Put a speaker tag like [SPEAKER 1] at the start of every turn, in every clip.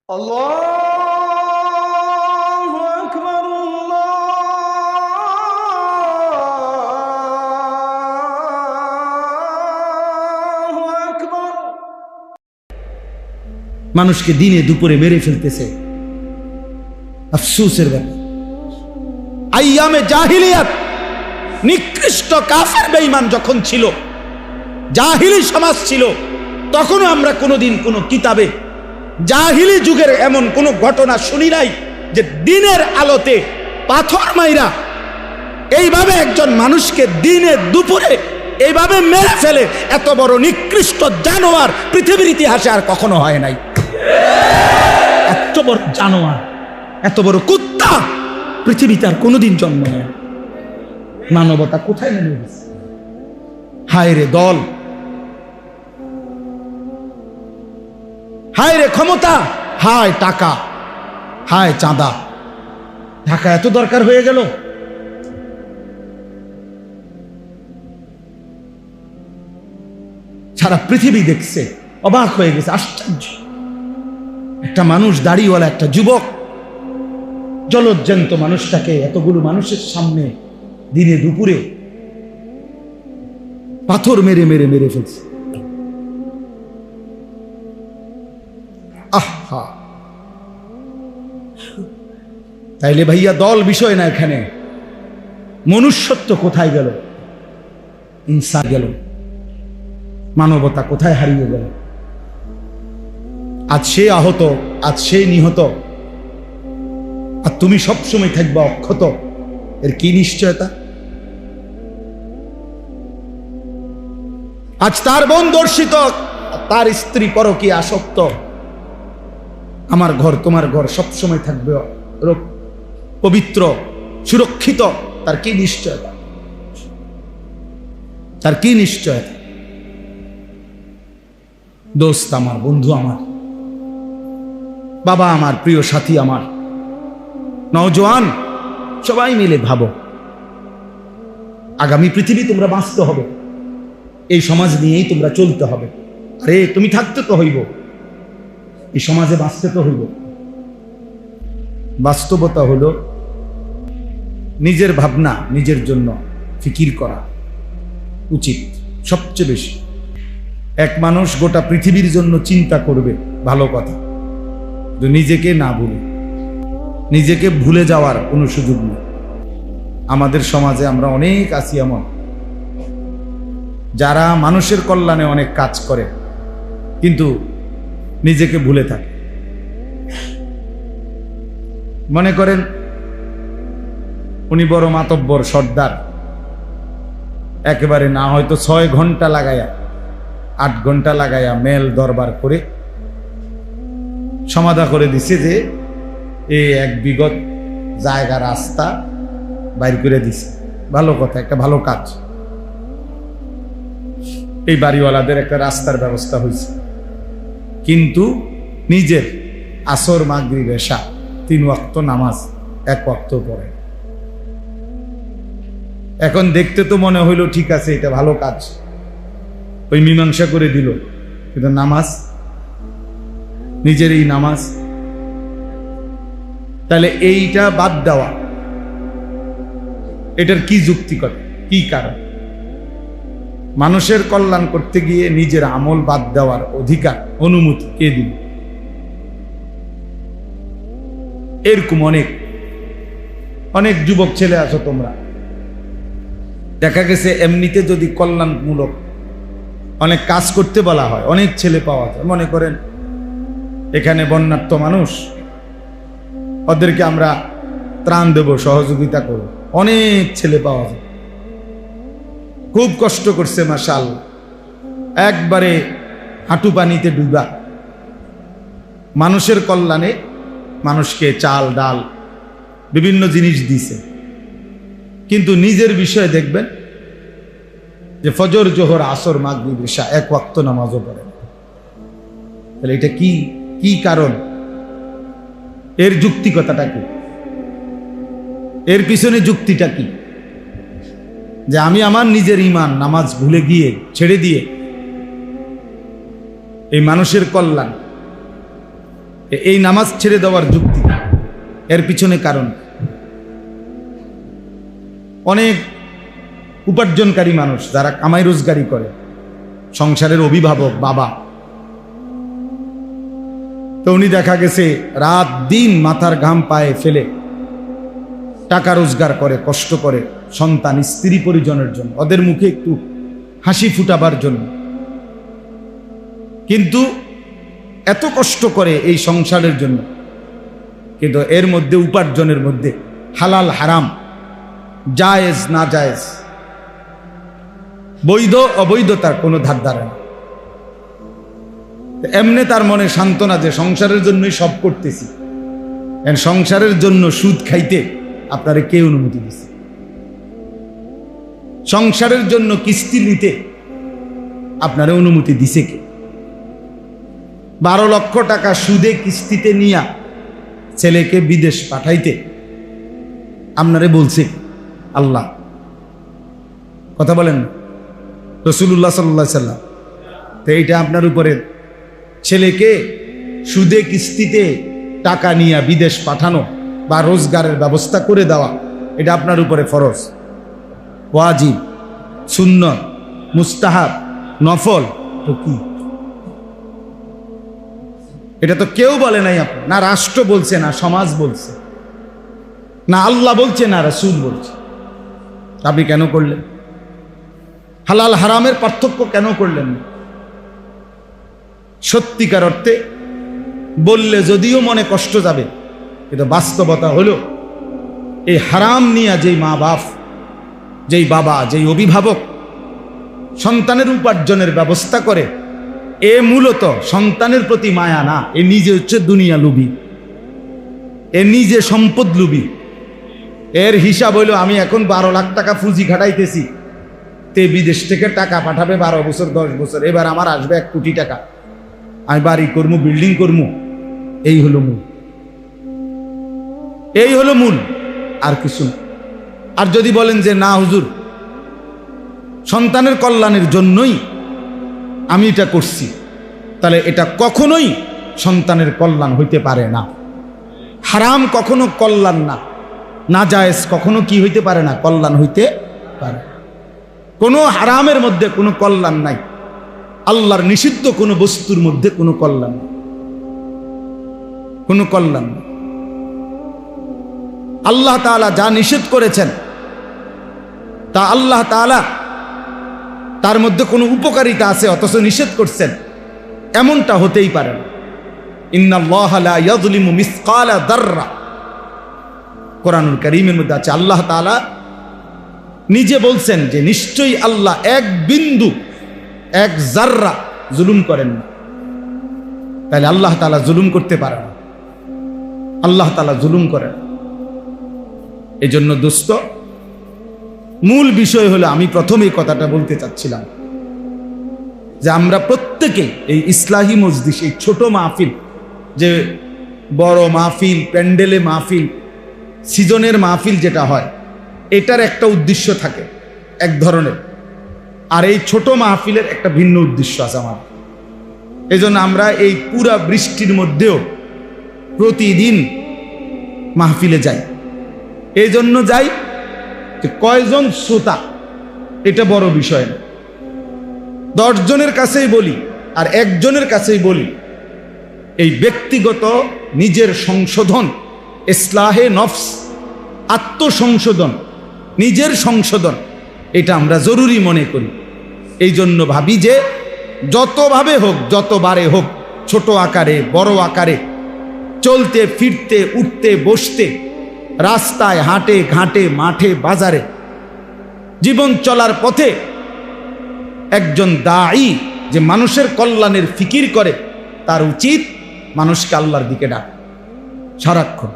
[SPEAKER 1] আল্লাহু আকবার, আল্লাহু আকবার। মানুষকে দিনে দুপুরে মেরে ফেলতেছে, আফসোসের ব্যাপার। আইয়ামে জাহিলিয়াত, নিকৃষ্ট কাফের বেঈমান যখন ছিল, জাহিলি সমাজ ছিল, তখনও আমরা কোনোদিন কোনো কিতাবে জাহিলি যুগের এমন কোনো ঘটনা শুনি নাই যে দিনের আলোতে পাথর মাইরা এইভাবে একজন মানুষকে দিনে দুপুরে এইভাবে মেরে ফেলে। এত বড় নিকৃষ্ট জানোয়ার পৃথিবীর ইতিহাসে আর কখনো হয় নাই। এত বড় জানোয়ার, এত বড় কুত্তা পৃথিবীতে আর কোনোদিন জন্ম নেয়। মানবতা কোথায় নেমে গেছে? হায় রে দল, হায় রে ক্ষমতা, হায় টাকা, হায় চাঁদা। ঢাকা এত দরকার হয়ে গেল। সারা পৃথিবী দেখছে, অবাক হয়ে গেছে, আশ্চর্য। একটা মানুষ, দাড়িওয়ালা একটা যুবক, জলজ্জান্ত মানুষটাকে এতগুলো মানুষের সামনে দিনে দুপুরে পাথর মেরে মেরে মেরে ফেলছে। আহা, তাইলে ভাইয়া দল বিষয় না, এখানে মনুষ্যত্ব কোথায় গেল? ইনসান গেল, মানবতা কোথায় হারিয়ে গেল? আজ সে আহত, আজ সে নিহত, আর তুমি সবসময় থাকবা অক্ষত। এর কি নিশ্চয়তা? আজ তার বোন দর্শিত, তার স্ত্রী পরকীয়া আসক্ত, আমার ঘর তোমার ঘর সবসময় থাকবে পবিত্র, সুরক্ষিত। তার কি নিশ্চয়তা? তার কি নিশ্চয়তা? দোস্ত আমার, বন্ধু আমার, বাবা আমার, প্রিয় সাথী আমার, নওজোয়ান, সবাই মিলে ভাবো, আগামী পৃথিবী তোমরা বাঁচতে হবে, এই সমাজ নিয়েই তোমরা চলতে হবে। আরে তুমি থাকতে তো হইব, এই সমাজে বাঁচতে তো হইব। বাস্তবতা হলো নিজের ভাবনা, নিজের জন্য ফিকির করা উচিত সবচেয়ে বেশি। এক মানুষ গোটা পৃথিবীর জন্য চিন্তা করবে, ভালো কথা, কিন্তু নিজেকে না ভুলে, নিজেকে ভুলে যাওয়ার কোনো সুযোগ নেই। আমাদের সমাজে আমরা অনেক আছি এমন, যারা মানুষের কল্যাণে অনেক কাজ করে কিন্তু নিজেকে ভুলে থাকে। মনে করেন উনি বড় মাতব্বর, সর্দার, একেবারে না হয়তো 6 ঘন্টা লাগায়া, 8 ঘন্টা লাগায়া মেল দরবার করে সমাধা করে দিছে যে এই এক বিগত জায়গা রাস্তা বাইর করে দিছে। ভালো কথা, একটা ভালো কাজ। এই বাড়িওয়ালাদের একটা রাস্তার ব্যবস্থা হয়েছে, কিন্তু নিজের আসর, মাগরিব, এশা 3 ওয়াক্ত নামাজ 1 ওয়াক্ত পড়ে। এখন দেখতে তো মনে হইল ঠিক আছে, এটা ভালো কাজ, ওই মীমাংসা করে দিল, কিন্তু নামাজ, নিজের এই নামাজ, তাহলে এইটা বাদ দেওয়া, এটার কি যুক্তিকতা, কি কারণ? মানুষের কল্যাণ করতে গিয়ে নিজের আমল বাদ দেওয়ার অধিকার, অনুমতি কে দিল? এরকম অনেক অনেক যুবক ছেলে আছো তোমরা, দেখা গেছে এমনিতে যদি কল্যাণমূলক অনেক কাজ করতে বলা হয়, অনেক ছেলে পাওয়া যায়। মনে করেন এখানে বন্যার্ত মানুষ, ওদেরকে আমরা ত্রাণ দেব, সহযোগিতা করব, অনেক ছেলে পাওয়া যায়। খুব কষ্ট করছে মাশাআল্লাহ, একবারে হাঁটু পানিতে ডুবা, মানুষের কল্যাণে মানুষকে চাল ডাল বিভিন্ন জিনিস দিছে, কিন্তু নিজের বিষয়ে দেখবেন যে ফজর, জোহর, আসর, মাগরিব, ইশা 1 ওয়াক্ত নামাজও পড়ে। তাহলে এটা কি কি কারণ? এর যুক্তিকতাটা কি? এর পিছনে যুক্তিটা কি? যে আমি আমার নিজের ঈমান, নামাজ ভুলে গিয়ে, ছেড়ে দিয়ে এই মানুষের কল্যাণ, এই নামাজ ছেড়ে দেওয়ার যুক্তি, এর পিছনে কারণ অনেক উপার্জনকারী মানুষ যারা কামাই রোজগারি করে, সংসারের অভিভাবক বাবা, তো উনি দেখা গেছে রাত দিন মাথার ঘাম পায়ে ফেলে টাকা রোজগার করে, কষ্ট করে সন্তান স্ত্রী পরিজনের জন্য, ওদের মুখে একটু হাসি ফুটাবার জন্য, কিন্তু এত কষ্ট করে এই সংসারের জন্য, কিন্তু এর মধ্যে উপার্জনের মধ্যে হালাল হারাম, জায়েজ না জায়েজ, বৈধ অবৈধতার কোনো ধার ধারে না। এমনি তার মনে সান্ত্বনা যে সংসারের জন্যই সব করতেছি, সংসারের জন্য সুদ খাইতে আপনারে কে অনুমতি দিছে? সংসারের জন্য কিস্তি নিতে আপনারে অনুমতি দিছে কে? 12 লক্ষ টাকা সুদে কিস্তিতে নিয়া ছেলেকে বিদেশ পাঠাইতে আপনারে বলছে আল্লাহ? কথা বলেন না, রাসূলুল্লাহ সাল্লাল্লাহু আলাইহি সাল্লাম। তো এইটা আপনার উপরে, ছেলেকে সুদে কিস্তিতে টাকা নিয়ে বিদেশ পাঠানো বা রোজগারের ব্যবস্থা করে দেওয়া, এটা আপনার উপরে ফরজ, ওয়াজিব, সুন্নত, মুস্তাহাব, নফল। তো কি এটা তো কেউ বলে নাই, আপনি না রাষ্ট্র বলছে, না সমাজ বলছে, না আল্লাহ বলছে, না রাসূল বলছে। আপনি কেন করলেন? হালাল হারামের পার্থক্য কেন করলেন? সত্যিকার অর্থে বললে যদিও মনে কষ্ট যাবে, কিন্তু বাস্তবতা হলো এই হারাম নিয়ে যেই মা বাপ, যেই বাবা, যেই অভিভাবক সন্তানের উপার্জনের ব্যবস্থা করে, এ মূলত সন্তানের প্রতি মায়া না, এ নিজে হচ্ছে দুনিয়া লুবি, এ নিজে সম্পদ লুবি। এর হিসাব হইল আমি এখন 12 লাখ টাকা পুঁজি খাটাইতেছি, তে বিদেশ থেকে টাকা পাঠাবে 12 বছর 10 বছর, এবার আমার আসবে 1 কোটি টাকা, আমি বাড়ি করবো, বিল্ডিং করবো। এই হলো মূল, এই হলো মূল, আর কিছু না। আর যদি বলেন যে না হুজুর, সন্তানের কল্যাণের জন্যই আমি এটা করছি, তাহলে এটা কখনোই সন্তানের কল্যাণ হইতে পারে না। হারাম কখনো কল্যাণ না, নাজায়েজ কখনো কি হইতে পারে না, কল্যাণ হইতে পারে। কোনো হারামের মধ্যে কোনো কল্যাণ নাই, আল্লাহর নিষিদ্ধ কোনো বস্তুর মধ্যে কোনো কল্যাণ, কোনো কল্যাণ। আল্লাহ তাআলা যা নিষেধ করেছেন তা আল্লাহ তাআলা তার মধ্যে কোনো উপকারিতা আছে অথচ নিষেধ করছেন, এমনটা হতেই পারে না। ইন্নাল্লাহা লা ইয়াযলিমু মিসকালা যাররা, কোরআনুল কারীমের মধ্যে আছে। আল্লাহ তাআলা নিজে বলছেন যে নিশ্চয়ই আল্লাহ 1 বিন্দু 1 জাররা জুলুম করেন না। তাহলে আল্লাহ তাআলা জুলুম করতে পারে না, আল্লাহ তাআলা জুলুম করেন। এই জন্য দোস্ত, মূল বিষয় হলো, আমি প্রথমেই কথাটা বলতে চাচ্ছিলাম যে আমরা প্রত্যেকে এই ইসলাহি মজলিস, এই ছোট মাহফিল, যে বড় মাহফিল, প্যান্ডেলে মাহফিল, সিজনের মাহফিল যেটা হয়, এটার একটা উদ্দেশ্য থাকে এক ধরনের, আর এই ছোট মাহফিলের একটা ভিন্ন উদ্দেশ্য আছে আমার। এই জন্য আমরা এই পুরা বৃষ্টির মধ্যেও প্রতিদিন মাহফিলে যাই। এই জন্য যাই যে কয়জন শ্রোতা এটা বড় বিষয় না, 10 জনের কাছেই বলি আর 1 জনের কাছেই বলি, এই ব্যক্তিগত নিজের সংশোধন, ইসলাহে নফস, আত্মসংশোধন, নিজের সংশোধন, এটা আমরা জরুরি মনে করি। এই জন্য ভাবি যে যতভাবে হোক, যতবারে হোক, ছোট আকারে বড় আকারে, চলতে ফিরতে, উঠতে বসতে, রাস্তায় হাটে ঘাটে, মাঠে বাজারে, জীবন চলার পথে একজন দায়ী যে মানুষের কল্যাণের ফিকির করে, তার উচিত মানুষকে আল্লাহর দিকে ডাক, সারাক্ষণ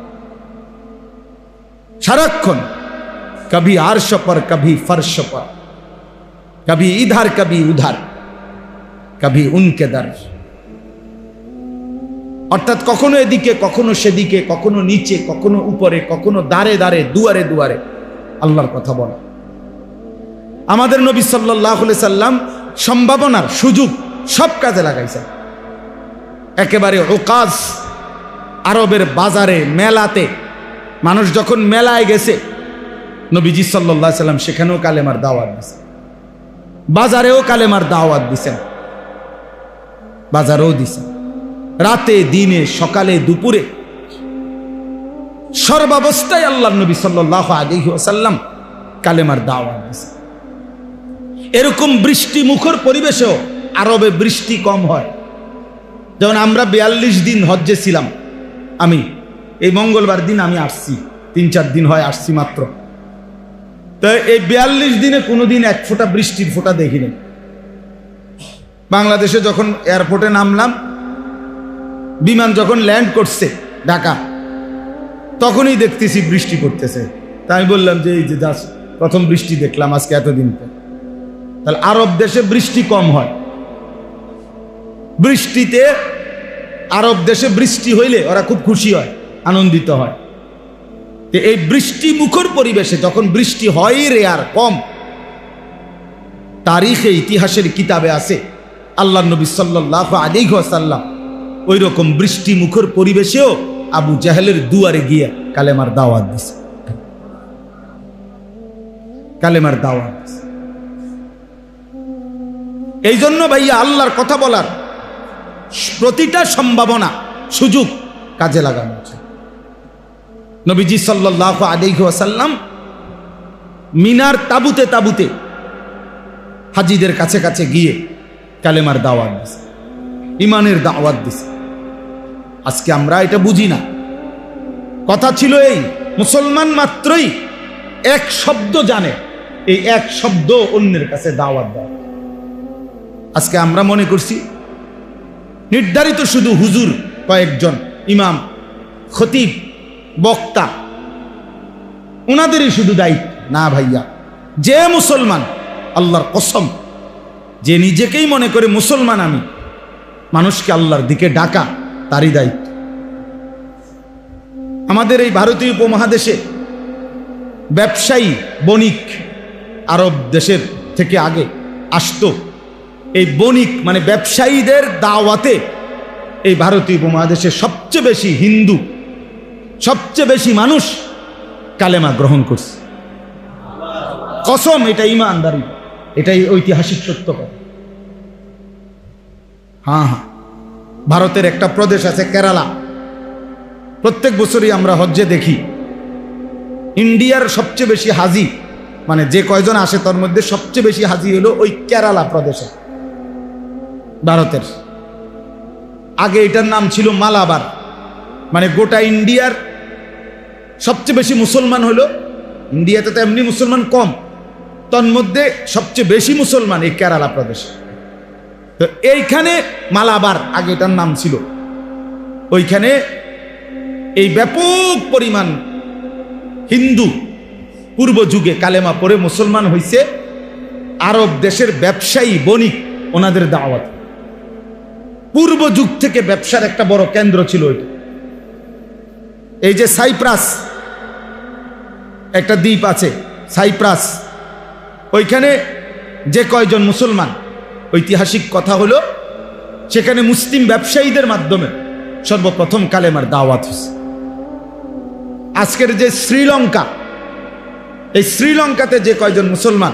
[SPEAKER 1] সারাক্ষণ। কবি আরশ পর, কবি ফরশ পর, কবি ইধার কবি উধার, কবি উনকে দর। অর্থাৎ কখনো এদিকে, কখনো সেদিকে, কখনো নিচে, কখনো উপরে, কখনো দাঁড়ে দাঁড়ে, দুয়ারে দুয়ারে আল্লাহর কথা বলা। আমাদের নবী সাল্লাল্লাহু আলাইহি সাল্লাম সম্ভাবনার সুযোগ সব কাজে লাগাইছেন। একেবারে ওকাজ, আরবের বাজারে মেলাতে মানুষ যখন মেলায় গেছে, নবীজি সাল্লাল্লাহু আলাইহি সাল্লাম সেখানেও কালেমার দাওয়াত দিয়েছেন, বাজারেও কালেমার দাওয়াত দিয়েছেন, বাজারেও দিয়েছেন, রাতে দিনে সকালে দুপুরে সর্বাবস্থায় আল্লাহর নবী সাল্লাল্লাহু আলাইহি ওয়াসাল্লাম কালেমার দাওয়াত দিয়েছেন। এরকম বৃষ্টি মুখর পরিবেশেও আরবে বৃষ্টি কম হয়। যেমন আমরা 42 দিন হজ্জে ছিলাম, আমি এই মঙ্গলবার দিন আমি আসছি, 3-4 দিন হয় আসছি মাত্র। তো এই 42 দিনে কোনোদিন এক ফোঁটা বৃষ্টির ফোঁটা দেখিনি। বাংলাদেশে যখন এয়ারপোর্টে নামলাম, বিমান যখন ল্যান্ড করছে ঢাকা, তখনই দেখতেছি বৃষ্টি পড়তেছে। তাই আমি বললাম যে এই যে জাস্ট প্রথম বৃষ্টি দেখলাম আজকে এতদিন পর। তাহলে আরব দেশে বৃষ্টি কম হয়। বৃষ্টিতে আরব দেশে বৃষ্টি হইলে ওরা খুব খুশি হয়, আনন্দিত হয়। তো এই বৃষ্টি মুখর পরিবেশে যখন বৃষ্টি হয় রেয়ার কম, তারিখে ইতিহাসের কিতাবে আছে আল্লাহর নবী সাল্লাল্লাহু আলাইহি ওয়াসাল্লাম ওই রকম বৃষ্টি মুখর পরিবেশেও আবু জাহেলের দুয়ারে গিয়ে কালেমার দাওয়াত দিছে, কালেমার দাওয়াত দিছে। এই জন্য ভাইয়া আল্লাহর কথা বলার প্রতিটা সম্ভাবনা সুযোগ কাজে লাগানো হচ্ছে। নবীজি সাল্লাল্লাহু আলাইহি ওয়াসাল্লাম মিনার তাবুতে তাবুতে হাজীদের কাছে কাছে গিয়ে কালেমার দাওয়াত দিছে, ইমানের দাওয়াত দিছে। আজকে আমরা এটা বুঝি না। কথা ছিল এই, মুসলমান মাত্রই এক শব্দ জানে, এই এক শব্দ অন্যের কাছে দাওয়াত দেয়। আজকে আমরা মনে করছি নির্ধারিত শুধু হুজুর কয়েকজন, ইমাম, খতিব, বক্তা, ওনাদেরই শুধু দায়িত্ব। না ভাইয়া, যে মুসলমান, আল্লাহর কসম, যে নিজেকেই মনে করে মুসলমান আমি, মানুষকে আল্লাহর দিকে ডাকা তারই দায়িত্ব। আমাদের এই ভারতীয় উপমহাদেশে ব্যবসায়ী বণিক আরব দেশের থেকে আগে আসতো। এই বণিক মানে ব্যবসায়ীদের দাওয়াতে এই ভারতীয় উপমহাদেশে সবচেয়ে বেশি হিন্দু, সবচেয়ে বেশি মানুষ কালেমা গ্রহণ করছে। কসম, এটা ইমানদারি, এটাই ঐতিহাসিক সত্য কথা। হ্যাঁ হ্যাঁ, ভারতের একটা প্রদেশ আছে কেরালা, প্রত্যেক বছরই আমরা হজ্জে দেখি ইন্ডিয়ার সবচেয়ে বেশি হাজি, মানে যে কয়জন আসে তার মধ্যে সবচেয়ে বেশি হাজি হলো ওই কেরালা প্রদেশে, ভারতের। আগে এটার নাম ছিল মালাবার, মানে গোটা ইন্ডিয়ার সবচেয়ে বেশি মুসলমান হলো, ইন্ডিয়াতে তো এমনি মুসলমান কম, তন্মধ্যে সবচেয়ে বেশি মুসলমান এই কেরালা প্রদেশে। তো এইখানে মালাবার আগে এটার নাম ছিল, ওইখানে এই ব্যাপক পরিমাণ হিন্দু পূর্ব যুগে কালেমা পড়ে মুসলমান হইছে। আরব দেশের ব্যবসায়ী বণিক ওনাদের দাওয়াত, পূর্ব যুগ থেকে ব্যবসার একটা বড় কেন্দ্র ছিল ওইটা। এই যে সাইপ্রাস একটা দ্বীপ আছে, সাইপ্রাস, ওইখানে যে কয়জন মুসলমান, ঐতিহাসিক কথা হলো সেখানে মুসলিম ব্যবসায়ীদের মাধ্যমে সর্বপ্রথম কালেমার দাওয়াত হয়েছে। আজকের যে শ্রীলঙ্কা, এই শ্রীলঙ্কাতে যে কয়জন মুসলমান,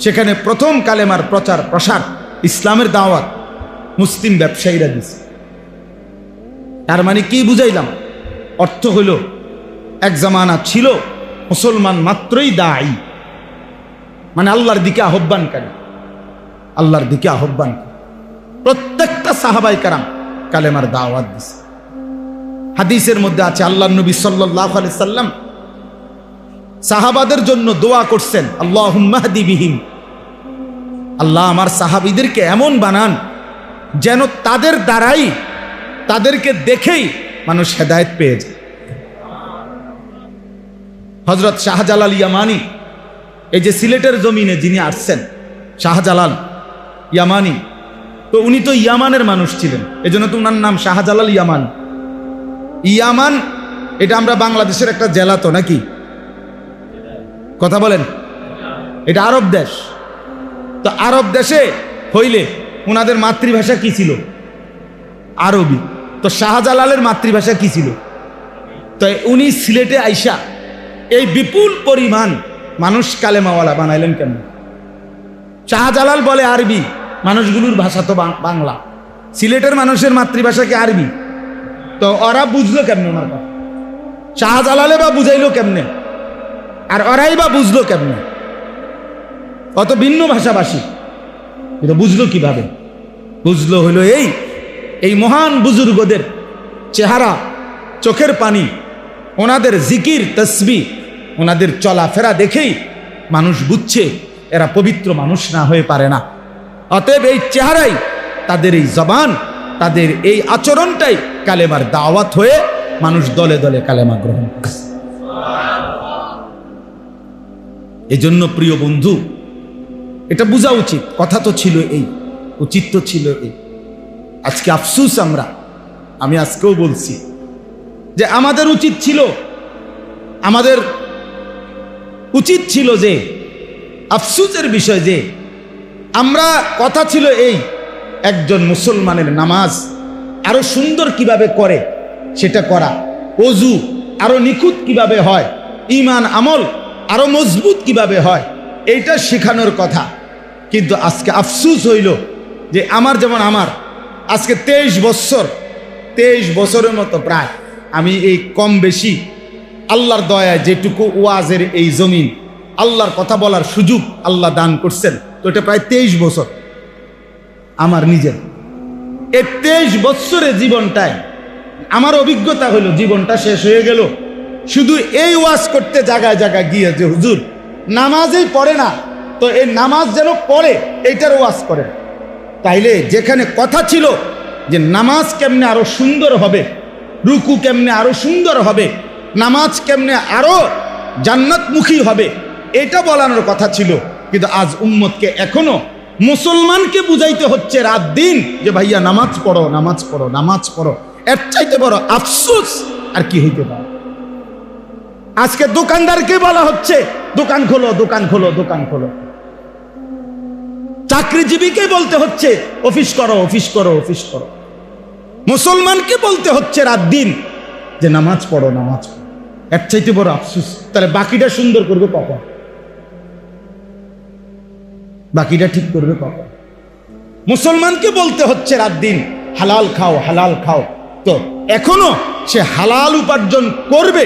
[SPEAKER 1] সেখানে প্রথম কালেমার প্রচার প্রসার, ইসলামের দাওয়াত মুসলিম ব্যবসায়ীরা দিছে। তার মানে কি বুঝাইলাম? অর্থ হইল এক জামানা ছিল মুসলমান মাত্রই দায়ী, মানে আল্লাহর দিকে আহ্বানকারী, আল্লাহর দিকে আহ্বান। প্রত্যেকটা সাহাবায়ে কেরাম কালেমার দাওয়াত দিছে। হাদিসের মধ্যে আছে আল্লাহর নবী সাল্লাল্লাহু আলাইহি সাল্লাম সাহাবাদের জন্য দোয়া করছেন, আল্লাহুম্মা হদি বিহিম, আল্লাহ আমার সাহাবীদেরকে এমন বানান যেন তাদের দ্বারাই, তাদেরকে দেখেই মানুষ হেদায়েত পেয়ে যায়। হযরত শাহজালাল ইয়ামানি, এই যে সিলেটের জমিনে যিনি আসছেন, শাহজালাল ইয়ামানি, তো উনি তো ইয়ামানের মানুষ ছিলেন, এজন্য তো ওনার নাম শাহজালাল ইয়ামানি। ইয়ামান এটা আমরা বাংলাদেশের একটা জেলা তো নাকি? কথা বলেন, এটা আরব দেশ। তো আরব দেশে হইলে ওনাদের মাতৃভাষা কি ছিল? আরবি। তো শাহজালালের মাতৃভাষা কি ছিল? তো উনি সিলেটে আইসা এই বিপুল পরিমাণ মানুষ কালেমাওয়ালা বানাইলেন কেন? শাহজালাল বলে আরবি, মানুষগুলোর ভাষা তো বাংলা, সিলেটের মানুষের মাতৃভাষা কি আরবি? তো ওরা বুঝলো কেমনে ওনার কথা? শাহজালালে বা বুঝাইলো কেমনে, আর ওরাই বা বুঝলো কেমনে? অত ভিন্ন ভাষাভাষী, কিন্তু বুঝলো কিভাবে? বুঝলো হলো এই মহান বুজুর্গদের চেহারা, চোখের পানি, ওনাদের জিকির তসবিহ, ওনাদের চলাফেরা দেখেই মানুষ বুঝছে এরা পবিত্র মানুষ না হয়ে পারে না। অতএব এই চেহারাই, তাদের এই জবান, তাদের এই আচরণটাই কালেমার দাওয়াত হয়ে মানুষ দলে দলে কালেমা গ্রহণ করছে। এজন্য প্রিয় বন্ধু, এটা বোঝা উচিত। কথা তো ছিল এই, উচিত তো ছিল এই। আজকে আফসুস, আমি আজকেও বলছি যে আমাদের উচিত ছিল যে আফসুসের বিষয় যে আমরা, কথা ছিল এই, একজন মুসলমানের নামাজ আরো সুন্দর কিভাবে করে সেটা করা, ওযু আরো নিখুঁত কিভাবে হয়, ঈমান আমল আরো মজবুত কিভাবে হয়, এইটা শেখানোর কথা। কিন্তু আজকে আফসুস হইল যে আমার আজকে 23 বছরের মতো প্রায় আমি এই কম বেশি আল্লাহর দয়ায় যেটুকু ওয়াজের এই জমিন, আল্লাহর কথা বলার সুযোগ আল্লাহ দান করছেন, তো এটা প্রায় 23 বছর আমার নিজের। এই 23 বছরের জীবনটায় আমার অভিজ্ঞতা হলো জীবনটা শেষ হয়ে গেল শুধু এই ওয়াজ করতে জায়গায় জায়গায় গিয়ে, যে হুজুর নামাজই পড়ে না, তো এই নামাজ যেন পড়ে এইটার ওয়াজ করে। তাইলে যেখানে কথা ছিল যে নামাজ কেমনে আরো সুন্দর হবে, রুকু কেমনে আরো সুন্দর হবে, নামাজ কেমনে আরো জান্নাতমুখী হবে, এটা বলানোর কথা ছিল। কিন্তু আজ উম্মতকে এখনো মুসলমানকে বুঝাইতে হচ্ছে রাত দিন যে ভাইয়া নামাজ পড়ো, নামাজ পড়ো, নামাজ পড়ো। এর চাইতে বড় আফসোস আর কি হইতে পারে? আজকে দোকানদারকে বলা হচ্ছে দোকান খোলো, দোকান খোলো, দোকান খোলো। চাকরিজীবীকে বলতে হচ্ছে অফিস করো, অফিস করো, অফিস করো। মুসলমানকে বলতে হচ্ছে রাত দিন যে নামাজ পড়ো, নামাজ পড়ো। এর চাইতে বড় আফসোস। তাহলে বাকিটা সুন্দর করবে কখন? বাকিটা ঠিক করবে কখন? মুসলমানকে বলতে হচ্ছে রাত দিন হালাল খাও, হালাল খাও, তো এখনো সে হালাল উপার্জন করবে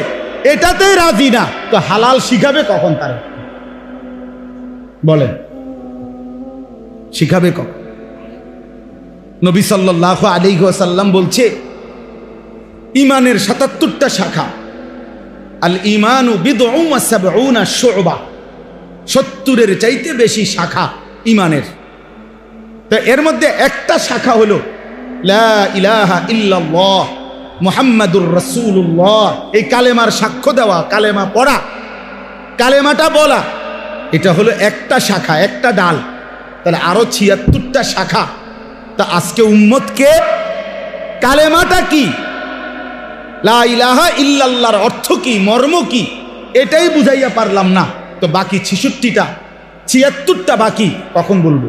[SPEAKER 1] এটাতেই রাজি না, তো হালাল শিখাবে কখন? তারা বলেন, শিখাবে কখন? নবী সাল্লাল্লাহু আলাইহি ওয়াসাল্লাম বলছে ঈমানের ৭৭টা শাখা। আল ঈমানু বিদউন ওয়া সাবউনা শু'বা, ৭০-এর চাইতে বেশি শাখা ঈমানের। তো এর মধ্যে একটা শাখা হলো লা ইলাহা ইল্লাল্লাহ মুহাম্মাদুর রাসূলুল্লাহ। এই কালেমার সাক্ষ্য দেওয়া, কালেমা পড়া, কালেমাটা বলা, এটা হলো একটা শাখা, একটা ডাল। তাহলে আরো ৭৬টা শাখা। তা আজকে উম্মতকে কালেমাটা কি, লা ইলাহা ইল্লাল্লাহর অর্থ কি, মর্ম কি, এটাই বুঝাইয়া পারলাম না, তো বাকি ৬৬টা ৭৬টা বাকি কখন বলবো?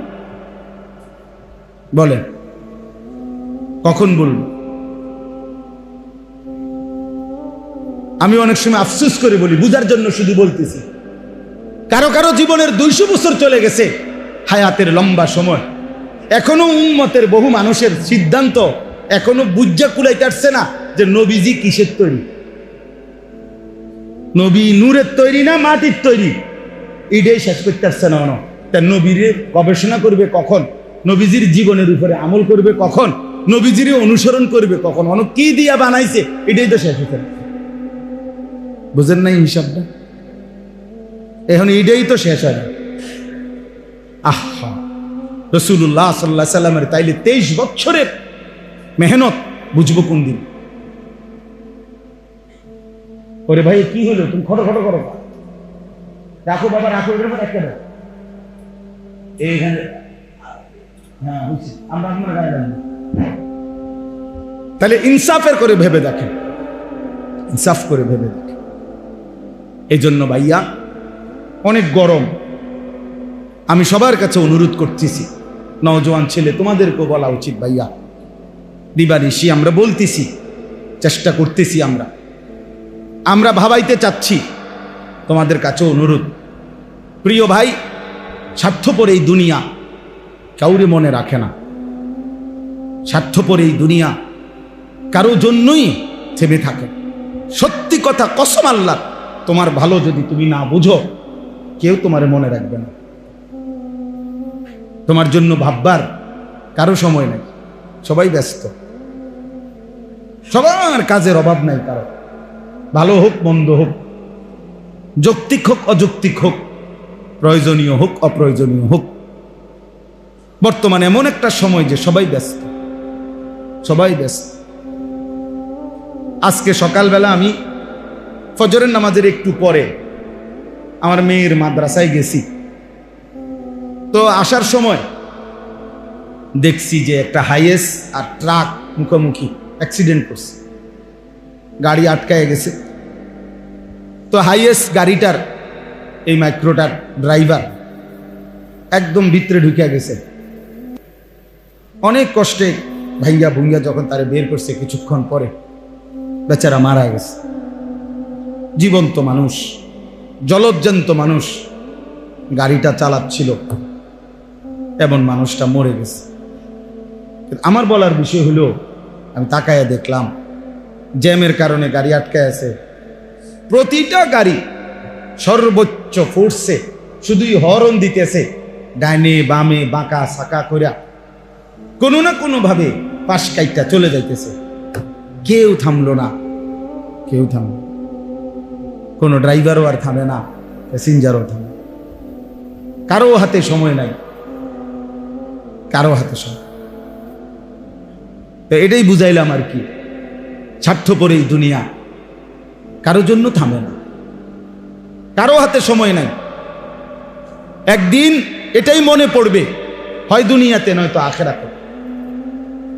[SPEAKER 1] বলেন, কখন বলবো? আমি অনেক সময় আফসোস করে বলি, বুঝার জন্য শুধু বলতেছি। কারো কারো জীবনের 200 বছর চলে গেছে, হায়াতের লম্বা সময়, এখনো উম্মতের বহু মানুষের সিদ্ধান্ত এখনো বুঝা কুলাইতে পারছে না যে নবীজি কিসের তৈরি, নবী নূরের তৈরি না মাটির তৈরি, এটাই শেষ করতে পারছে না। তার নবীর গবেষণা করবে কখন, নবীজির জীবনের উপরে আমল করবে কখন, নবীজির অনুসরণ করবে কখন, কি দিয়া বানাইছে এটাই তো শেষ হচ্ছে। বুঝেন নাই হিসাবটা? এখন এটাই তো শেষ হয়। আহা, রাসূলুল্লাহ সাল্লাল্লাহু আলাইহি সাল্লামের তাইলে 23 বছরের মেহনত বুঝবো কোন দিন? ওরে ভাই কি হলো, তুমি খটো খটো করো, রাখো বাবা, রাখো, এর উপর একটা দাও এইখানে। হ্যাঁ বুঝছি, আমরা আপনার গায়ে লাগবে। তাহলে ইনসাফের করে ভেবে দেখেন, ইনসাফ করে ভেবে দেখেন। এই জন্য ভাইয়া অনেক গরম, আমি সবার কাছে অনুরোধ করতেছি, নওজোয়ান ছেলে তোমাদেরকেও বলা উচিত, ভাইয়া দিবানিশি আমরা বলতেছি, চেষ্টা করতেছি, আমরা ভাবাইতে চাচ্ছি। তোমাদের কাছে অনুরোধ, প্রিয় ভাই, স্বার্থপর এই দুনিয়া কাউরে মনে রাখে না। স্বার্থপর এই দুনিয়া কারো জন্যই থেমে থাকে। সত্যি কথা, কসম আল্লাহ, তোমার ভালো যদি তুমি না বুঝো, কেউ তোমারে মনে রাখবে না। তোমার জন্য ভাববার কারো সময় নেই, সবাই ব্যস্ত, সবার কাজের অভাব নাই কারো। ভালো হোক মন্দ হোক, যৌক্তিক হোক অযৌক্তিক হোক, প্রয়োজনীয় হোক অপ্রয়োজনীয় হোক, বর্তমানে এমন একটা সময় যে সবাই ব্যস্ত, সবাই ব্যস্ত। আজকে সকালবেলা আমি ফজরের নামাজের একটু পরে আমার মেয়ের মাদ্রাসায় গেছি। তো আসার সময় দেখছি যে একটা হাইয়েস আর ট্রাক মুখোমুখি অ্যাক্সিডেন্ট করছে, গাড়ি আটকায় গেছে। তো হাইয়েস গাড়িটার এই মাইক্রোটার ড্রাইভার একদম ভিতরে ঢুকে গেছে। অনেক কষ্টে ভাইয়া ভুইয়া যখন তারে বের করছে, কিছুক্ষণ পরে বেচারা মারা গেছে। জীবন্ত মানুষ, জলজ্জান্ত মানুষ গাড়িটা চালাচ্ছিল, এমন মানুষটা মরে গেছে। আমার বলার বিষয় হলো, আমি তাকায়া দেখলাম জ্যামের কারণে গাড়ি আটকায় আছে। প্রতিটা গাড়ি সর্বোচ্চ ফোর্সে শুধুই হর্ন দিতেছে, ডাইনে বামে বাঁকা সাকা কইরা কোনো না কোনো ভাবে পাশ কাইটা চলে যাইতেছে। কেউ থামলো না, কেউ থামলো, কোনো ড্রাইভারও আর থামে না, প্যাসেঞ্জারও থামে। কারো হাতে সময় নাই, কারো হাতে সময়। তো এটাই বুঝাইলাম আর কি, স্বার্থপর এই দুনিয়া কারো জন্য থামে না, কারো হাতে সময় নাই। একদিন এটাই মনে পড়বে, হয় দুনিয়াতে নয়তো আখিরাতে,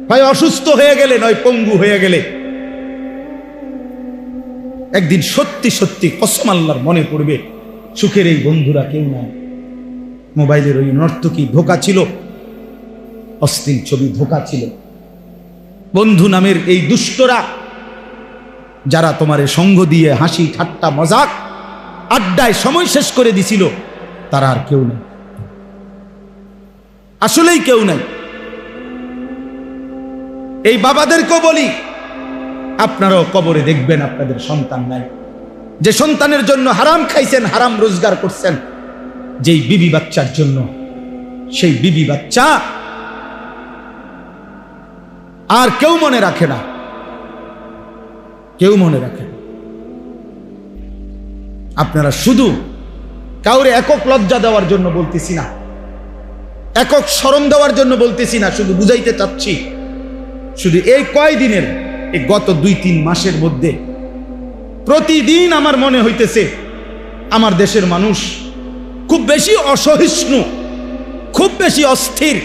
[SPEAKER 1] হয় অসুস্থ হয়ে গেলে নয় পঙ্গু হয়ে গেলে। একদিন সত্যি সত্যি কসম আল্লাহর মনে পড়বে, সুখের এই বন্ধুরা কেউ নাই। মোবাইলের ওই নর্তকী ধোঁকা ছিল, অশ্লীল ছবি ধোঁকা ছিল। বন্ধু নামের এই দুষ্টরা যারা তোমার সঙ্গ দিয়ে হাসি ঠাট্টা মজাক আড্ডায় সময় শেষ করে দিছিল, তারা আর কেউ নেই, আসলেই কেউ নাই। এই বাবাদেরকেও বলি, আপনারাও কবরে দেখবেন আপনাদের সন্তান নাই। যে সন্তানের জন্য হারাম খাইছেন, হারাম রোজগার করছেন, যেই বিবি বাচ্চার জন্য, সেই বিবি বাচ্চা আর কেউ মনে রাখে না, কেউ মনে রাখে না। আপনারা শুধু কাউরে একক লজ্জা দেওয়ার জন্য বলতেছি না, একক শরম দেওয়ার জন্য বলতেছি না, শুধু বুঝাইতে চাচ্ছি, শুধু এই কয়দিনের, এই গত 2-3 মাসের মধ্যে প্রতিদিন আমার মনে হইতেছে আমার দেশের মানুষ খুব বেশি অসহিষ্ণু, খুব বেশি অস্থির।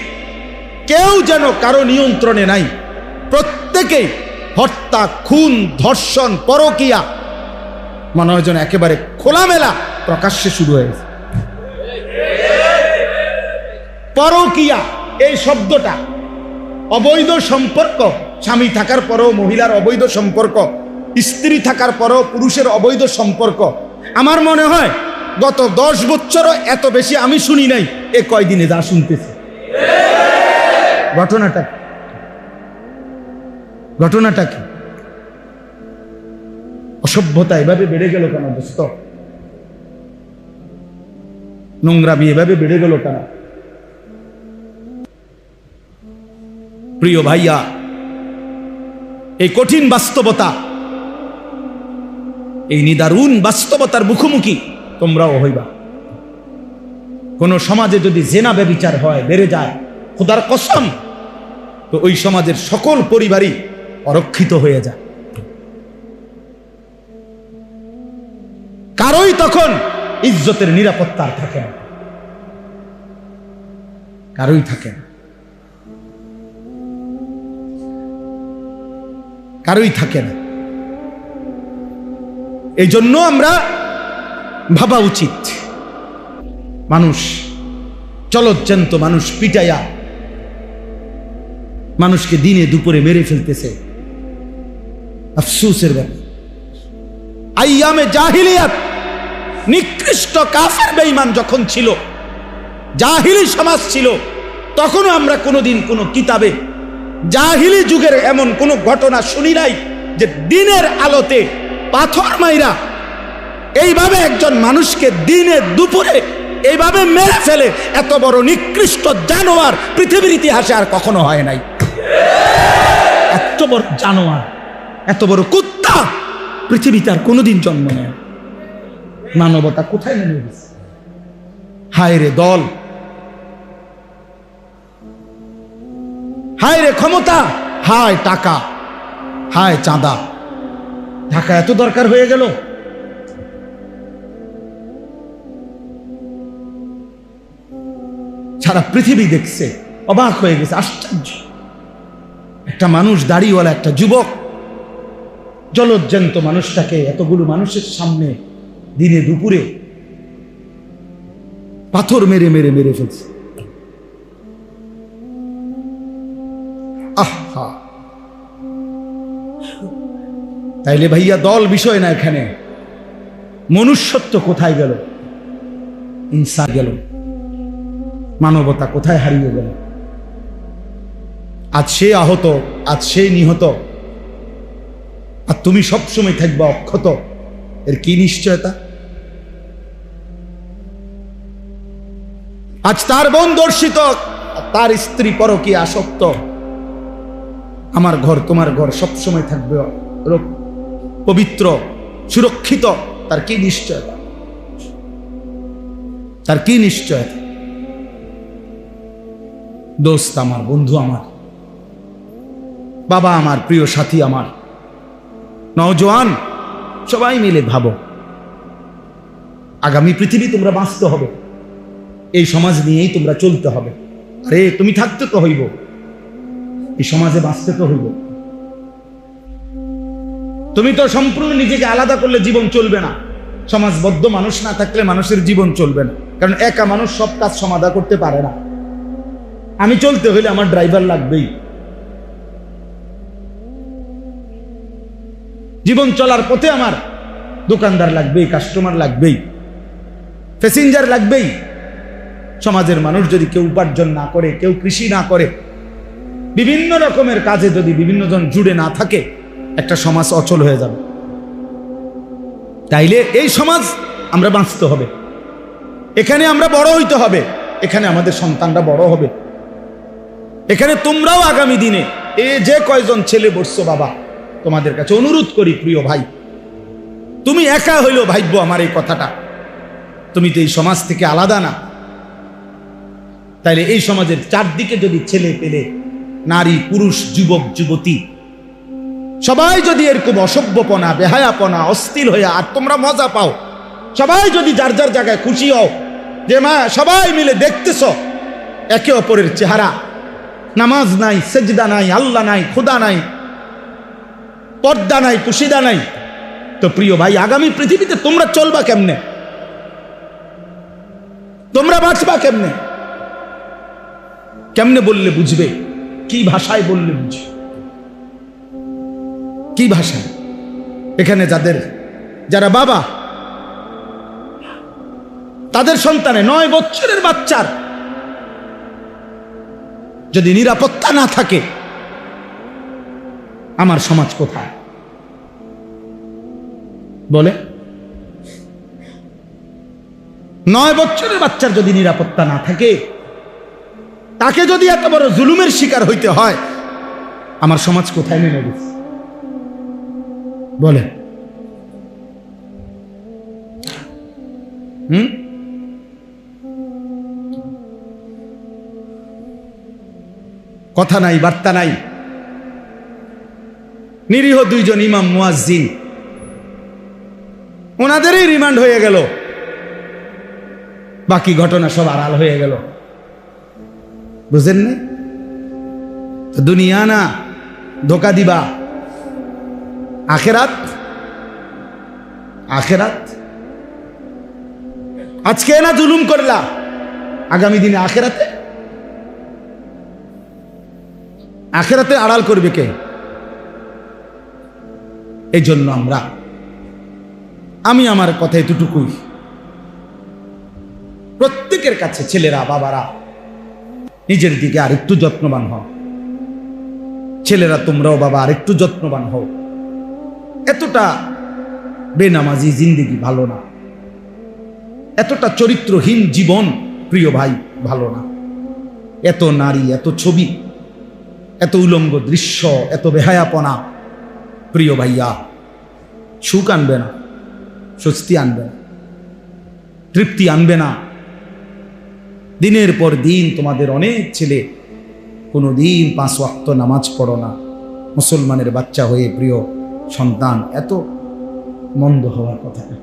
[SPEAKER 1] কেউ যেন কারো নিয়ন্ত্রণে নাই, প্রত্যেকেই হত্যা, খুন, ধর্ষণ, পরকীয়া মনে হয় যেন একেবারে খোলামেলা প্রকাশ্যে শুরু হয়েছে। পরকীয়া এই শব্দটা, অবৈধ সম্পর্ক, স্বামী থাকার পরেও মহিলার অবৈধ সম্পর্ক, স্ত্রী থাকার পরেও পুরুষের অবৈধ সম্পর্ক, আমার মনে হয় গত 10 বছরও এত বেশি আমি শুনি নাই, এ কয়দিনে যা শুনতেছি। ঘটনাটা কি? অসভ্যতা এভাবে বেড়ে গেল কেন দোস্ত? নোংরামি এভাবে বেড়ে গেল কেন? প্রিয় ভাইয়া, এই কঠিন বাস্তবতা, এই নিদারুণ বাস্তবতার মুখোমুখি তোমরাও হইবা। কোন সমাজে যদি জেনা ব্যভিচার হয়, বেড়ে যায়, খোদার কসম, তো ওই সমাজের সকল পরিবারই অরক্ষিত হয়ে যায়। কারোই তখন ইজ্জতের নিরাপত্তা থাকে না, কারোই থাকে না, কারোই থাকে না। এই জন্য আমরা ভাবা উচিত, মানুষ, চলজ্জান্ত মানুষ পিটাইয়া মানুষকে দিনে দুপুরে মেরে ফেলতেছে। আফসোসের ব্যাপার। আইয়ামে জাহিলিয়াত নিকৃষ্ট কাফের বেঈমান যখন ছিল, জাহিলি সমাজ ছিল, তখনও আমরা কোনোদিন কোনো কিতাবে জাহিলি যুগের এমন কোনো ঘটনা শুনি নাই যে দিনের আলোতে পাথর মাইরা এইভাবে একজন মানুষকে দিনে দুপুরে এইভাবে মেরে ফেলে। এত বড় নিকৃষ্ট জানোয়ার পৃথিবীর ইতিহাসে আর কখনো হয় নাই। এত বড় জানোয়ার, এত বড় কুত্তা পৃথিবীতে আর কোনোদিন জন্ম নেয়। মানবতা কোথায় নেমে গেছে? হায় রে দল, হায় রে ক্ষমতা, হায় টাকা, হায় চাঁদা। টাকা এত দরকার হয়ে গেল। সারা পৃথিবী দেখছে, অবাক হয়ে গেছে, আশ্চর্য। একটা মানুষ, দাড়িওয়ালা একটা যুবক, জলজ্জান্ত মানুষটাকে এতগুলো মানুষের সামনে দিনে দুপুরে পাথর মেরে মেরে মেরে ফেলছে। আহা, তাইলে ভাইয়া দল বিষয় না, এখানে মনুষ্যত্ব কোথায় গেল? ইনসান গেল, মানবতা কোথায় হারিয়ে গেল? আজ সে আহত, আজ সে নিহত, আর তুমি সবসময় থাকবা অক্ষত। এর কি নিশ্চয়তা? আজ তার বোন দর্শিত, তার স্ত্রী পরকীয়া আসক্ত, আমার ঘর তোমার ঘর সবসময় থাকবে পবিত্র, সুরক্ষিত। তার কি নিশ্চয়তা? তার কি নিশ্চয়তা? দোস্ত আমার, বন্ধু আমার, বাবা আমার, প্রিয় সাথী আমার, নওজোয়ান, সবাই মিলে ভাবো, আগামী পৃথিবী তোমরা বাঁচতে হবে, এই সমাজ নিয়েই তোমরা চলতে হবে। আরে তুমি থাকতে তো হইব, এই সমাজে বাঁচতে তো হইব। তুমি তো সম্পূর্ণ নিজেকে আলাদা করলে জীবন চলবে না। সমাজবদ্ধ মানুষ না থাকলে মানুষের জীবন চলবে না, কারণ একা মানুষ সব কাজ সমাধা করতে পারে না। আমি চলতে হইলে আমার ড্রাইভার লাগবেই, জীবন চলার পথে আমার দোকানদার লাগবেই, কাস্টমার লাগবেই, প্যাসেঞ্জার লাগবেই। সমাজের মানুষ যদি কেউ উপার্জন না করে, কেউ কৃষি না করে, বিভিন্ন রকমের কাজে যদি বিভিন্ন জন জুড়ে না থাকে, একটা সমাজ অচল হয়ে যাবে। তাইলে এই সমাজ আমরা বাঁচতে হবে, এখানে আমরা বড় হইতে হবে, এখানে আমাদের সন্তানরা বড় হবে, এখানে তোমরাও আগামী দিনে যে কয়জন ছেলে বসছো, বাবা তোমাদের কাছে অনুরোধ করি, প্রিয় ভাই, তুমি একা হইলেও ভাইব্য আমার এই কথাটা, তুমি তো এই সমাজ থেকে আলাদা না। তাইলে এই সমাজের চারদিকে যদি ছেলে পেলে, নারী পুরুষ, যুবক যুবতী সবাই যদি এরকম অসভ্যপনা, বেহায়াপনা, অস্থির হয়ে আর তোমরা মজা পাও, সবাই যদি যার যার জায়গায় খুশি হও যে মা সবাই মিলে দেখতেছ একে অপরের চেহারা, নামাজ নাই, সেজদা নাই, আল্লাহ নাই, খুদা নাই, পর্দা নাই, পুশিদা নাই, তো প্রিয় ভাই আগামী পৃথিবীতে তোমরা চলবা কেমনে? তোমরা বাঁচবা কেমনে? কেমনে বললে বুঝবে? কি ভাষায় বললে বুঝবে? কি ভাষায়? এখানে যারা বাবা, তাদের সন্তানে 9 বছরের বাচ্চার যদি নিরাপত্তা না থাকে, আমার সমাজ কোথায়? বলে 9 বছরের বাচ্চার যদি নিরাপত্তা না থাকে, তাকে যদি এত বড় জুলুমের শিকার হইতে হয়, আমার সমাজ কোথায় নেমে গেছে? বলে কথা নাই, বার্তা নাই। নিরীহ 2 জন ইমাম মুয়াজ্জিন, ওনাদেরই রিমান্ড হয়ে গেল, বাকি ঘটনা সব আড়াল হয়ে গেল। বুঝেন না? দুনিয়া না ধোকা দিবা, আখেরাত। আখেরাত আজকে না জুলুম করলা, আগামী দিনে আখেরাতে আখেরাতে আড়াল করবে কে? এই জন্য আমি আমার কথা এতটুকুই, প্রত্যেকের কাছে ছেলেরা বাবারা নিজের দিকে আরেকটু যত্নবান হও। ছেলেরা তোমরাও বাবা আরেকটু যত্নবান হও। এতটা বেনামাজি জিন্দেগি ভালো না, এতটা চরিত্রহীন জীবন প্রিয় ভাই ভালো না। এত নারী, এত ছবি, এত উলঙ্গ দৃশ্য, এত বেহায়াপনা প্রিয় ভাইয়া সুখ আনবে না, স্বস্তি আনবে না, তৃপ্তি আনবে না। দিনের পর দিন তোমাদের অনেক ছেলে কোনো দিন 5 ওয়াক্ত নামাজ পড়ো না, মুসলমানের বাচ্চা হয়ে প্রিয় সন্তান, এত মন্দ হওয়ার কথা না।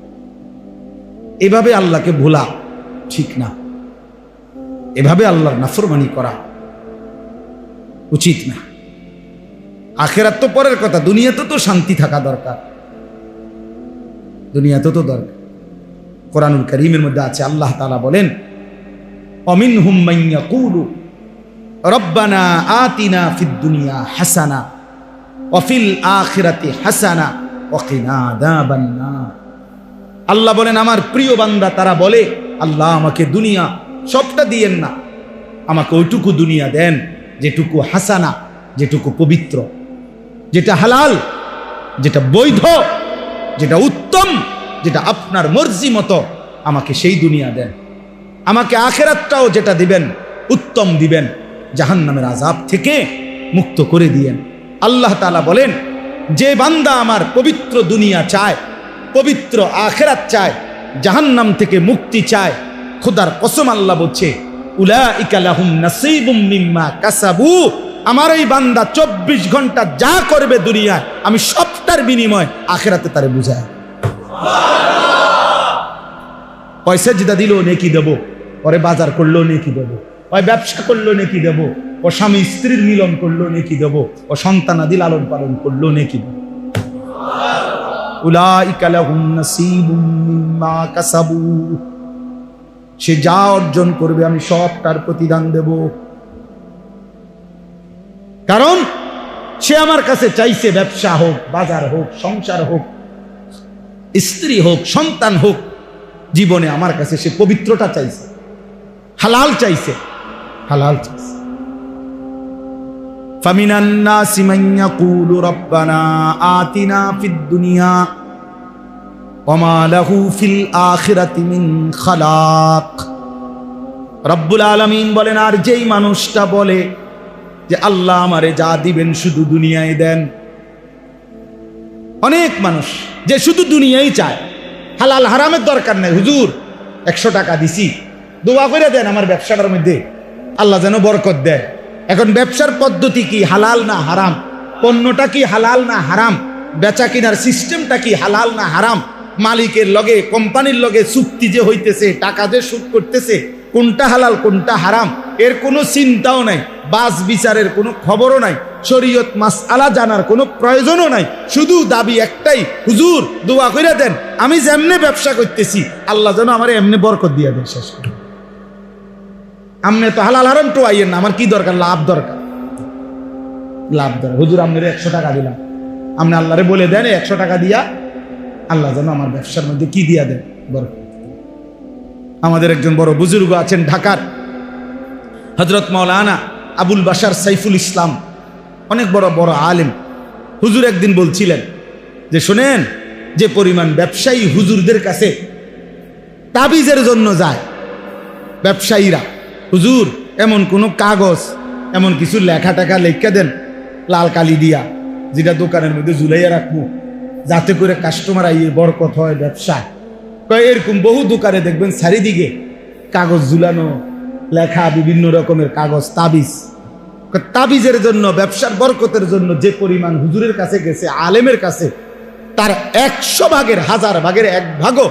[SPEAKER 1] এভাবে আল্লাহকে ভোলা ঠিক না, এভাবে আল্লাহর নাফরমানি করা উচিত না। আখেরাত তো পরের কথা, দুনিয়াতে তো শান্তি থাকা দরকার, দুনিয়াতে তো দরকার। কোরআনুল কারীমের মধ্যে আছে, আল্লাহ তাআলা বলেন, অমিনহুম মান ইয়াকুলু রব্বানা আতিনা ফিদ দুনিয়া হাসানা ওয়া ফিল আখিরাতি হাসানা ওয়া কিনা আযাবান নার। আল্লাহ বলেন আমার প্রিয় বান্দা তারা বলে, আল্লাহ আমাকে দুনিয়া সবটা দিয়েন না, আমাকে ওইটুকু দুনিয়া দেন যেটুকু হাসানা, যেটুকু পবিত্র, যেটা হালাল, যেটা বৈধ, যেটা উত্তম, যেটা আপনার মর্জি মতো, আমাকে সেই দুনিয়া দেন। আমাকে আখেরাতটাও যেটা দিবেন উত্তম দিবেন, জাহান্নামের আযাব থেকে মুক্ত করে দিয়েন। আল্লাহ তাআলা বলেন, যে বান্দা আমার পবিত্র দুনিয়া চায়, পবিত্র আখেরাত চায়, জাহান্নাম থেকে মুক্তি চায়, খোদার কসম আল্লাহ বলছে, উলাইকা লাহুম নাসীবুম মিম্মা কাসাবু, আমার এই বান্দা 24 ঘন্টা যা করবে দুনিয়ায় আমি সবটার বিনিময় আখেরাতে তারে বুঝায়। পয়সা যেটা দিল নেকি দেব, পরে বাজার করলো নেকি দেব, ওই ব্যবসা করলো নেকি দেব, ও স্বামী স্ত্রীর মিলন করলো নেকি দেব, ও সন্তানাদি লালন পালন করলো নেকি দেব। উলাইকা লাহুম নাসীবুম মিম্মা কাসাবু, সে যা অর্জন করবে আমি সবটার প্রতিদান দেব। কারণ সে আমার কাছে চাইছে, ব্যবসা হোক, বাজার হোক, সংসার হোক, স্ত্রী হোক, সন্তান হোক, জীবনে আমার কাছে সে পবিত্রতা চাইছে, হালাল চাইছে, হালাল চাইছে। ফামিনান নাসি মান ইয়াকুলু রব্বানা আতিনা ফিদ দুনিয়া ওয়া মা লাহু ফিল আখিরাতি মিন খালাক। রব্বুল আলামিন বলেন, আর যেই মানুষটা বলে যে আল্লাহ আমারে যা দিবেন শুধু দুনিয়ায় দেন। অনেক মানুষ যে শুধু দুনিয়াই চায়, হালাল হারামের দরকার নেই। হুজুর 100 টাকা দিছি, দোয়া করে দেন আমার ব্যবসাটার মধ্যে আল্লাহ যেন বরকত দেয়। এখন ব্যবসার পদ্ধতি কি হালাল না হারাম? পণ্যটা কি হালাল না হারাম? বেচা কিনার সিস্টেমটা কি হালাল না হারাম? মালিকের লগে, কোম্পানির লগে চুক্তি যে হইতেছে, টাকা যে সুদ করতেছে, কোনটা হালাল কোনটা হারাম এর কোনো চিন্তাও নাই, বাস বিচারের কোনো খবরও নাই, শরীয়ত মাসআলা জানার কোনো প্রয়োজনও নাই। শুধু দাবি একটাই, হুজুর দোয়া করে দেন আমি যেমনে ব্যবসা করতেছি আল্লাহ যেন আমার এমনি বরকত দিয়ে দেন। শেষ করে আমনে তো হালাল হারাম তো আইয়েন না, আমার কি দরকার? লাভ দরকার, লাভ দরকার। হুজুর আপনার 100 টাকা দিলাম, আপনি আল্লাহরে বলে দেন 100 টাকা দিয়া আল্লাহ যেন আমার ব্যবসার মধ্যে কি দিয়া দেন? বরকত। আমাদের একজন বড় বুজুর্গ আছেন ঢাকার, হযরত মাওলানা আবুল বাশার সাইফুল ইসলাম, অনেক বড় বড় আলেম। হুজুর একদিন বলছিলেন যে শোনেন, যে পরিমাণ ব্যবসায়ী হুজুরদের কাছে তাবিজের জন্য যায়, ব্যবসায়ীরা, হুজুর এমন কোনো কাগজ, এমন কিছু লেখা টাকা লেখা দেন লাল কালি দিয়া, যেটা দোকানের মধ্যে ঝুলাইয়া রাখবো যাতে করে কাস্টমার আইয়ে বরকত হয় ব্যবসায়। এরকম বহু দোকানে দেখবেন চারিদিকে কাগজ ঝুলানো, লেখা বিভিন্ন রকমের কাগজ, তাবিজ। তাবিজের জন্য, ব্যবসার বরকতের জন্য যে পরিমাণ হুজুরের কাছে গেছে, আলেমের কাছে, তার 100 ভাগের 1000 ভাগের 1 ভাগও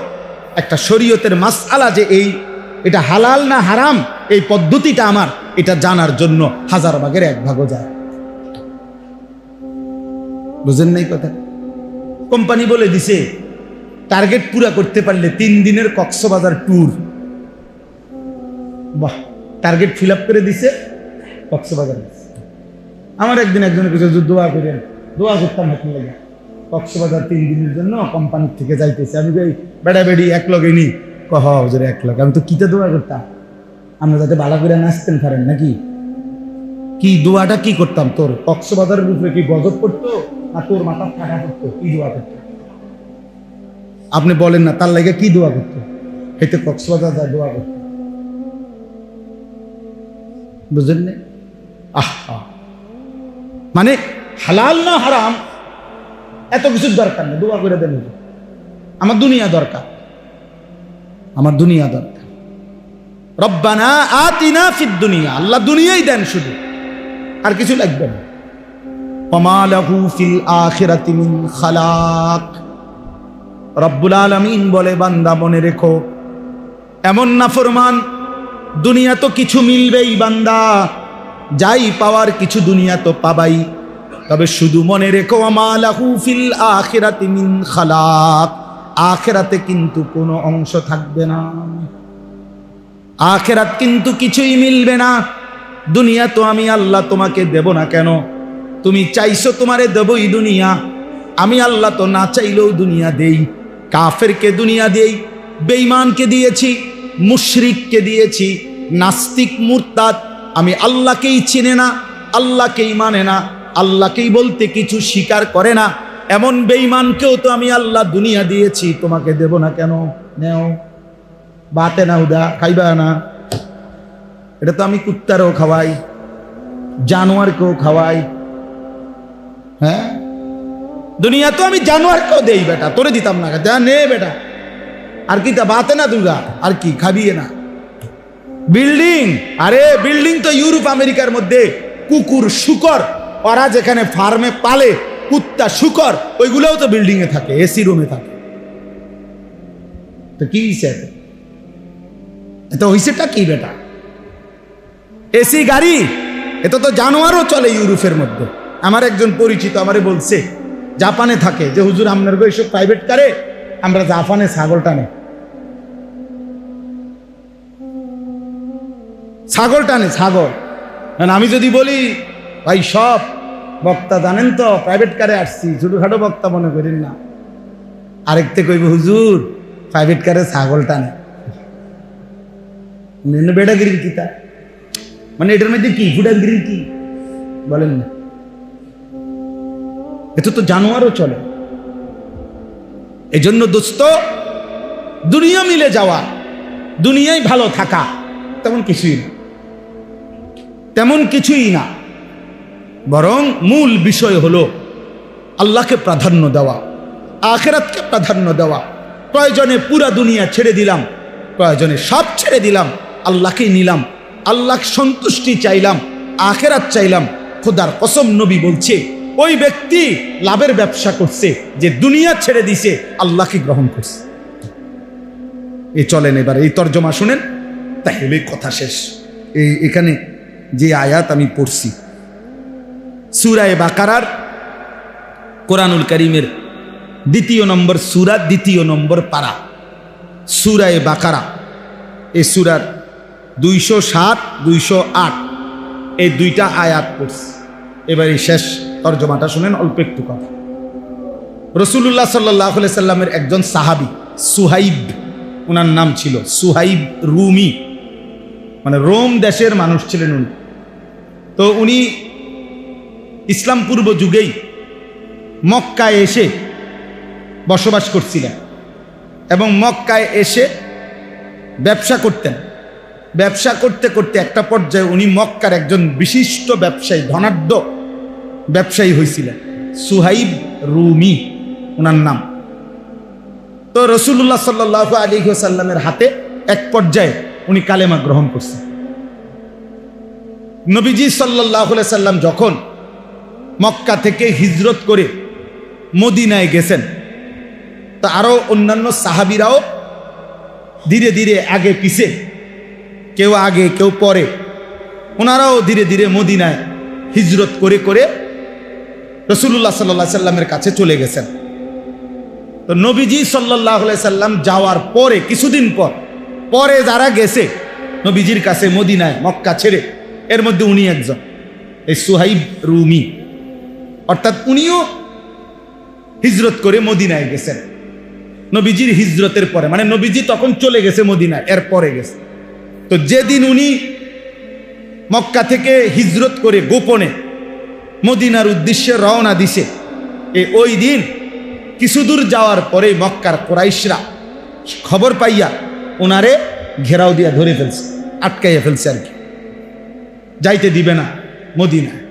[SPEAKER 1] একটা শরীয়তের মাসআলা যে এটা হালাল না হারাম, এই পদ্ধতিটা আমার এটা জানার জন্য 1000 ভাগের 1 ভাগও যায়। বুঝেন নাই কথা? কোম্পানি বলে দিছে টার্গেট পুরা করতে পারলে 3 দিনের কক্সবাজার ট্যুর। বাহ, টার্গেট ফিল আপ করে দিছে, কক্সবাজার আমার একদিন একজনের কিছু দোয়া করেন, দোয়া করতাম হাতে লাগে কক্সবাজার 3 দিনের জন্য কোম্পানির থেকে যাইতেছে। আমি কই বেড়া বেড়ি এক লগে নি, কহ হুজুর এক লগে। আমি তো কিতে দোয়া করতাম, আমরা যাতে ভালো করে নাচতেন পারেন নাকি, কি দোয়াটা কি করতাম? তোর কক্সবাজারের উপরে কি গজব করতো না তোর মাথা ফাটা করতো? কি দোয়া করতো আপনি বলেন না? তার লাগে কি দোয়া করতো? হয়তো কক্সবাজার যা দোয়া করতো, বুঝলেন না? আহা, মানে হালাল না হারাম এত কিছুর দরকার নেই, দোয়া করে দেন আমার দুনিয়া দরকার, আমার দুনিয়া দরকার। রব্বানা আতিনা ফিদ দুনিয়া, আল্লাহ দুনিয়াই দেন শুধু, আর কিছু লাগবে না। ওমা লাহু ফিল আখিরাতি মিন খালাক। রব্বুল আলামিন বলে, বান্দা মনে রেখো, এমন নাফরমান দুনিয়া তো কিছু মিলবেই বান্দা, যাই পাওয়ার কিছু দুনিয়া তো পাবাই, তবে শুধু মনে রেখো ওমা লাহু ফিল আখিরাতি মিন খালাক, আখিরাতে কিন্তু কোনো অংশ থাকবে না, আখিরাত কিন্তু কিছুই মিলবে না। দুনিয়া তো আমি আল্লাহ তোমাকে দেব না কেন? তুমি চাইছো তোমারে দেবই দুনিয়া, আমি আল্লাহ তো না চাইলেও দুনিয়া দেই। কাফেরকে দুনিয়া দেই, বেঈমানকে দিয়েছি, মুশরিককে দিয়েছি, নাস্তিক মুরতাদ আমি আল্লাহকেই চিনে না, আল্লাহকেই মানে না, আল্লাহকেই বলতে কিছু স্বীকার করে না, এমন বেঈমানকেও তো আমি আল্লাহ দুনিয়া দিয়েছি, তোমাকে দেব না কেন? নেও, বাতে না উদা খাইবা না, এটা তো আমি কুত্তারও খাওয়াই, জানোয়ারকেও খাওয়াই। হ্যাঁ, দুনিয়া তো আমি জানোয়ারকেও দেই, বেটা তোরে দিতাম না, যা নে বেটা, আর কি তা বাতে না দুর্গা, আর কি খাবিয়ে না? বিল্ডিং, আরে বিল্ডিং তো ইউরোপ আমেরিকার মধ্যে কুকুর শুকর ওরা যেখানে ফার্মে পালে কুত্তা শুকর, ওইগুলোও তো বিল্ডিং এ থাকে, এসি রুমে থাকে। তো কি হইছে এত? হইছেটা কি বেটা? এসি গাড়ি, এত তো জানোয়ারও চলে ইউরোপের মধ্যে। আমার একজন পরিচিত আমারে বলছে, জাপানে থাকে, যে হুজুর আপনার এইসব প্রাইভেট কারে আমরা জাপানে ছাগল টানে, ছাগল টানে, ছাগল। আমি যদি বলি ভাই সব বক্তা জানেন তো প্রাইভেট কারে আসছি, ছোটখাটো বক্তা মনে করেন না, আরেকতে কইব হুজুর প্রাইভেট কারে ছাগল টানে, বেটাগিরি কি তা? মানে এটার মধ্যে কি ফুটাগিরি কি বলেন না? এটা তো জানোয়ারও চলে। এজন্য দোস্ত, দুনিয়া মিলে যাওয়া, দুনিয়ায় ভালো থাকা তেমন কিছুই না, তেমন কিছুই না, বরং মূল বিষয় হলো আল্লাহকে প্রাধান্য দেওয়া, আখিরাতকে প্রাধান্য দেওয়া। প্রয়োজনে পুরা দুনিয়া ছেড়ে দিলাম, প্রয়োজনে সব ছেড়ে দিলাম, আল্লাহকে নিলাম, আল্লাহ সন্তুষ্টি চাইলাম, আখিরাত চাইলাম। খোদার কসম নবী বলছে, ওই ব্যক্তি লাভের ব্যবসা করছে যে দুনিয়া ছেড়ে দিছে, আল্লাহকে গ্রহণ করছে। এই চলেন এবার এই তর্জমা শুনেন, তাহলে কথা শেষ। এখানে যে আয়াত আমি পড়ছি সূরা বাকারার, কোরআনুল কারীমের 2 নম্বর সূরা, 2 নম্বর পারা, সূরা বাকারা। এই সূরার 207, 208 এই 2টা আয়াত পড়ছি। এবার এই শেষ তর্জমাটা শুনেন, অল্প একটু কথা। রাসূলুল্লাহ সাল্লাল্লাহু আলাইহি সাল্লামের একজন সাহাবী সুহাইব, ওনার নাম ছিল সুহাইব রুমি, মানে রোম দেশের মানুষ ছিলেন উনি। তো উনি ইসলাম পূর্ব যুগেই মক্কায় এসে বসবাস করছিলেন এবং মক্কায় এসে ব্যবসা করতেন। ব্যবসা করতে করতে একটা পর্যায়ে উনি মক্কার একজন বিশিষ্ট ব্যবসায়ী, ধনাঢ্য ব্যবসায়ী হয়েছিলেন। সুহাইব রুমি ওনার নাম। তো রাসূলুল্লাহ সাল্লাল্লাহু আলাইহি ওয়াসাল্লামের হাতে এক পর্যায়ে উনি কালেমা গ্রহণ করছেন। নবীজি সাল্লাল্লাহু আলাইহি সাল্লাম যখন মক্কা থেকে হিজরত করে মদিনায় গেছেন, তো আরো অন্যান্য সাহাবীরাও ধীরে ধীরে আগে পিছে, কেউ আগে কেউ পরে, ওনারাও ধীরে ধীরে মদিনায় হিজরত করে করে রাসূলুল্লাহ সাল্লাল্লাহু আলাইহি সাল্লামের কাছে চলে গেছেন। তো নবীজি সাল্লাল্লাহু আলাইহি সাল্লাম যাওয়ার পরে কিছুদিন পরে যারা গেছে নবীজির কাছে মদিনায় মক্কা ছেড়ে, এর মধ্যে উনি একজন। এই সুহাইব রুমি, অর্থাৎ উনিও হিজরত করে মদিনায় গেছেন নবীজির হিজরতের পরে, মানে নবীজি তখন চলে গেছে মদিনায়, এর পরে গেছে। তো যেদিন উনি মক্কা থেকে হিজরত করে গোপনে মদিনার উদ্দেশ্যে রওনা দিছে, ওই দিন কিছু দূর যাওয়ার পরে মক্কার কুরাইশরা খবর পাইয়া ওনারে ঘেরাও দিয়া ধরে ফেলছে, আটকাইয়া ফেলছে আর কি, যাইতে দিবে না মদিনায়।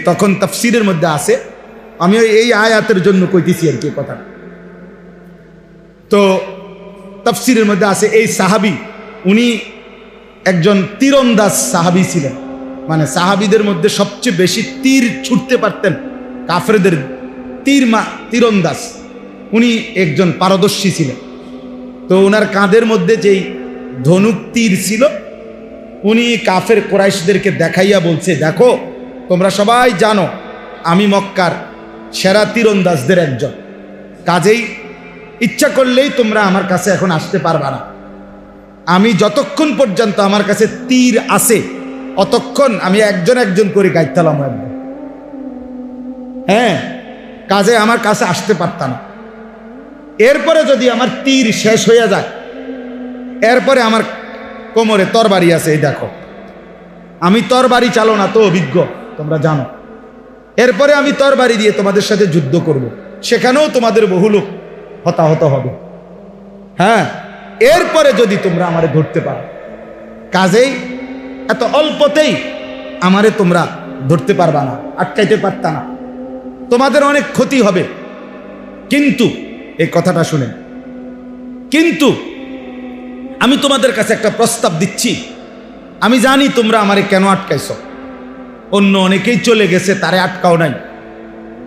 [SPEAKER 1] তখন তাফসীরের মধ্যে আছে, আমি এই আয়াতের জন্য কইতেছি আর কি কথা। তো তাফসীরের মধ্যে আছে এই সাহাবী উনি একজন তীরন্দাজ সাহাবী ছিলেন, মানে সাহাবীদের মধ্যে সবচেয়ে বেশি তীর ছুটতে পারতেন, কাফেরদের তীরন্দাজ উনি একজন পারদর্শী ছিলেন। তো ওনার কাঁধের মধ্যে যেই ধনুক তীর ছিল, উনি কাফের কুরাইশদেরকে দেখাইয়া বলছে, দেখো তোমরা সবাই জানো আমি মক্কার সেরা তীরন্দাজদের একজন, কাজেই ইচ্ছা করলেই তোমরা আমার কাছে এখন আসতে পারবা না। আমি যতক্ষণ পর্যন্ত আমার কাছে তীর আছে অতক্ষণ আমি একজন একজন করে গাইতালাম একদম, হ্যাঁ, কাজে আমার কাছে আসতে পারতাম না। এরপরে যদি আমার তীর শেষ হয়ে যায়, এরপরে আমার কোমরে তরবারি আছে, এই দেখো আমি তরবারি চালনা তো অভিজ্ঞ, তোমরা জানো। এরপরে আমি তরবারি দিয়ে তোমাদের সাথে যুদ্ধ করব, সেখানেও তোমাদের বহু লোক হতাহত হবে, হ্যাঁ, এরপরে যদি তোমরা আমারে ধরতে পারো। কাজেই এত অল্পতেই আমারে তোমরা ধরতে পারবা না, আটকাইতে পারতা না, তোমাদের অনেক ক্ষতি হবে। কিন্তু এই কথাটা শুনেন, কিন্তু আমি তোমাদের কাছে একটা প্রস্তাব দিচ্ছি, আমি জানি তোমরা আমারে কেন আটকাইছো, অন্য অনেকেই চলে গেছে তারে আটকাও নাই,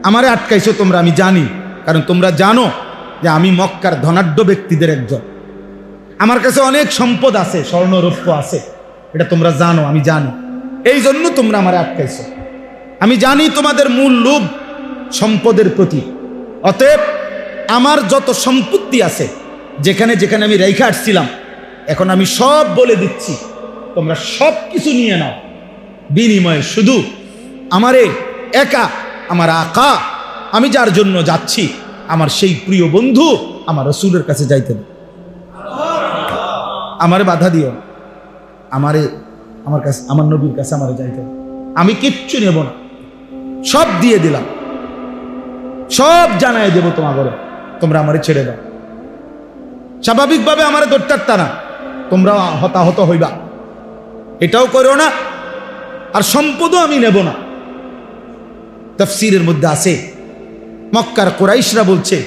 [SPEAKER 1] আমারে আটকাইছো তোমরা, আমি জানি, কারণ তোমরা জানো যে আমি মক্কার ধনাঢ্য ব্যক্তিদের একজন, আমার কাছে অনেক সম্পদ আছে, স্বর্ণ রৌপ্য আছে, এটা তোমরা জানো, আমি জানি, এই জন্য তোমরা আমারে আটকাইছো। আমি জানি তোমাদের মূল লোভ সম্পদের প্রতি, অতএব আমার যত সম্পত্তি আছে যেখানে যেখানে আমি রেখে আসছিলাম, এখন আমি সব বলে দিচ্ছি, তোমরা সব কিছু নিয়ে নাও, বিনিময়ে শুধু আমারে একা আমার আকা, আমি যার জন্য যাচ্ছি, আমার সেই প্রিয় বন্ধু আমার রাসূলের কাছে যাইতেন, আমারে বাধা দিও, আমারে আমার কাছে, আমার নবীর কাছে আমারে যাইতেন, আমি কিচ্ছু নেব না, সব দিয়ে দিলাম, সব জানাই দেব তোমাদের, তোমরা আমারে ছেড়ে দাও। স্বাভাবিকভাবে আমারে ধরতে পারতা না, তোমরা হতাহত হইবা, এটাও করো না, আর সম্পদও আমি নেব না। তাফসীরের মধ্যে আছে মক্কার কুরাইশরা বলছে,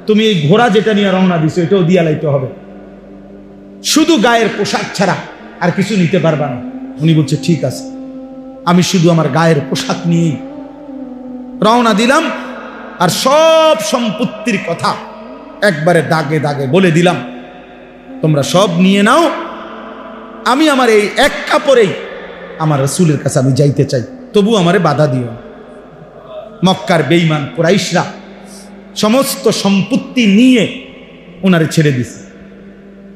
[SPEAKER 1] তুমি এই ঘোড়া যেটা নিয়ে রওনা দিছো এটাও দিয়া লাইতে হবে, শুধু গায়ের পোশাক ছাড়া আর কিছু নিতে পারবা না। উনি বলছে ঠিক আছে, আমি শুধু আমার গায়ের পোশাক নিয়েই রওনা দিলাম, আর সব সম্পত্তির কথা একবারে দাগে দাগে বলে দিলাম, তোমরা সব নিয়ে নাও, আমি আমার এই এক কাপড়েই আমার রাসূলের কাছে আমি যাইতে চাই, তবু আমারে বাধা দিও। মক্কার বেঈমান কুরাইশরা সমস্ত সম্পত্তি নিয়ে ওনারে ছেড়ে দিছে,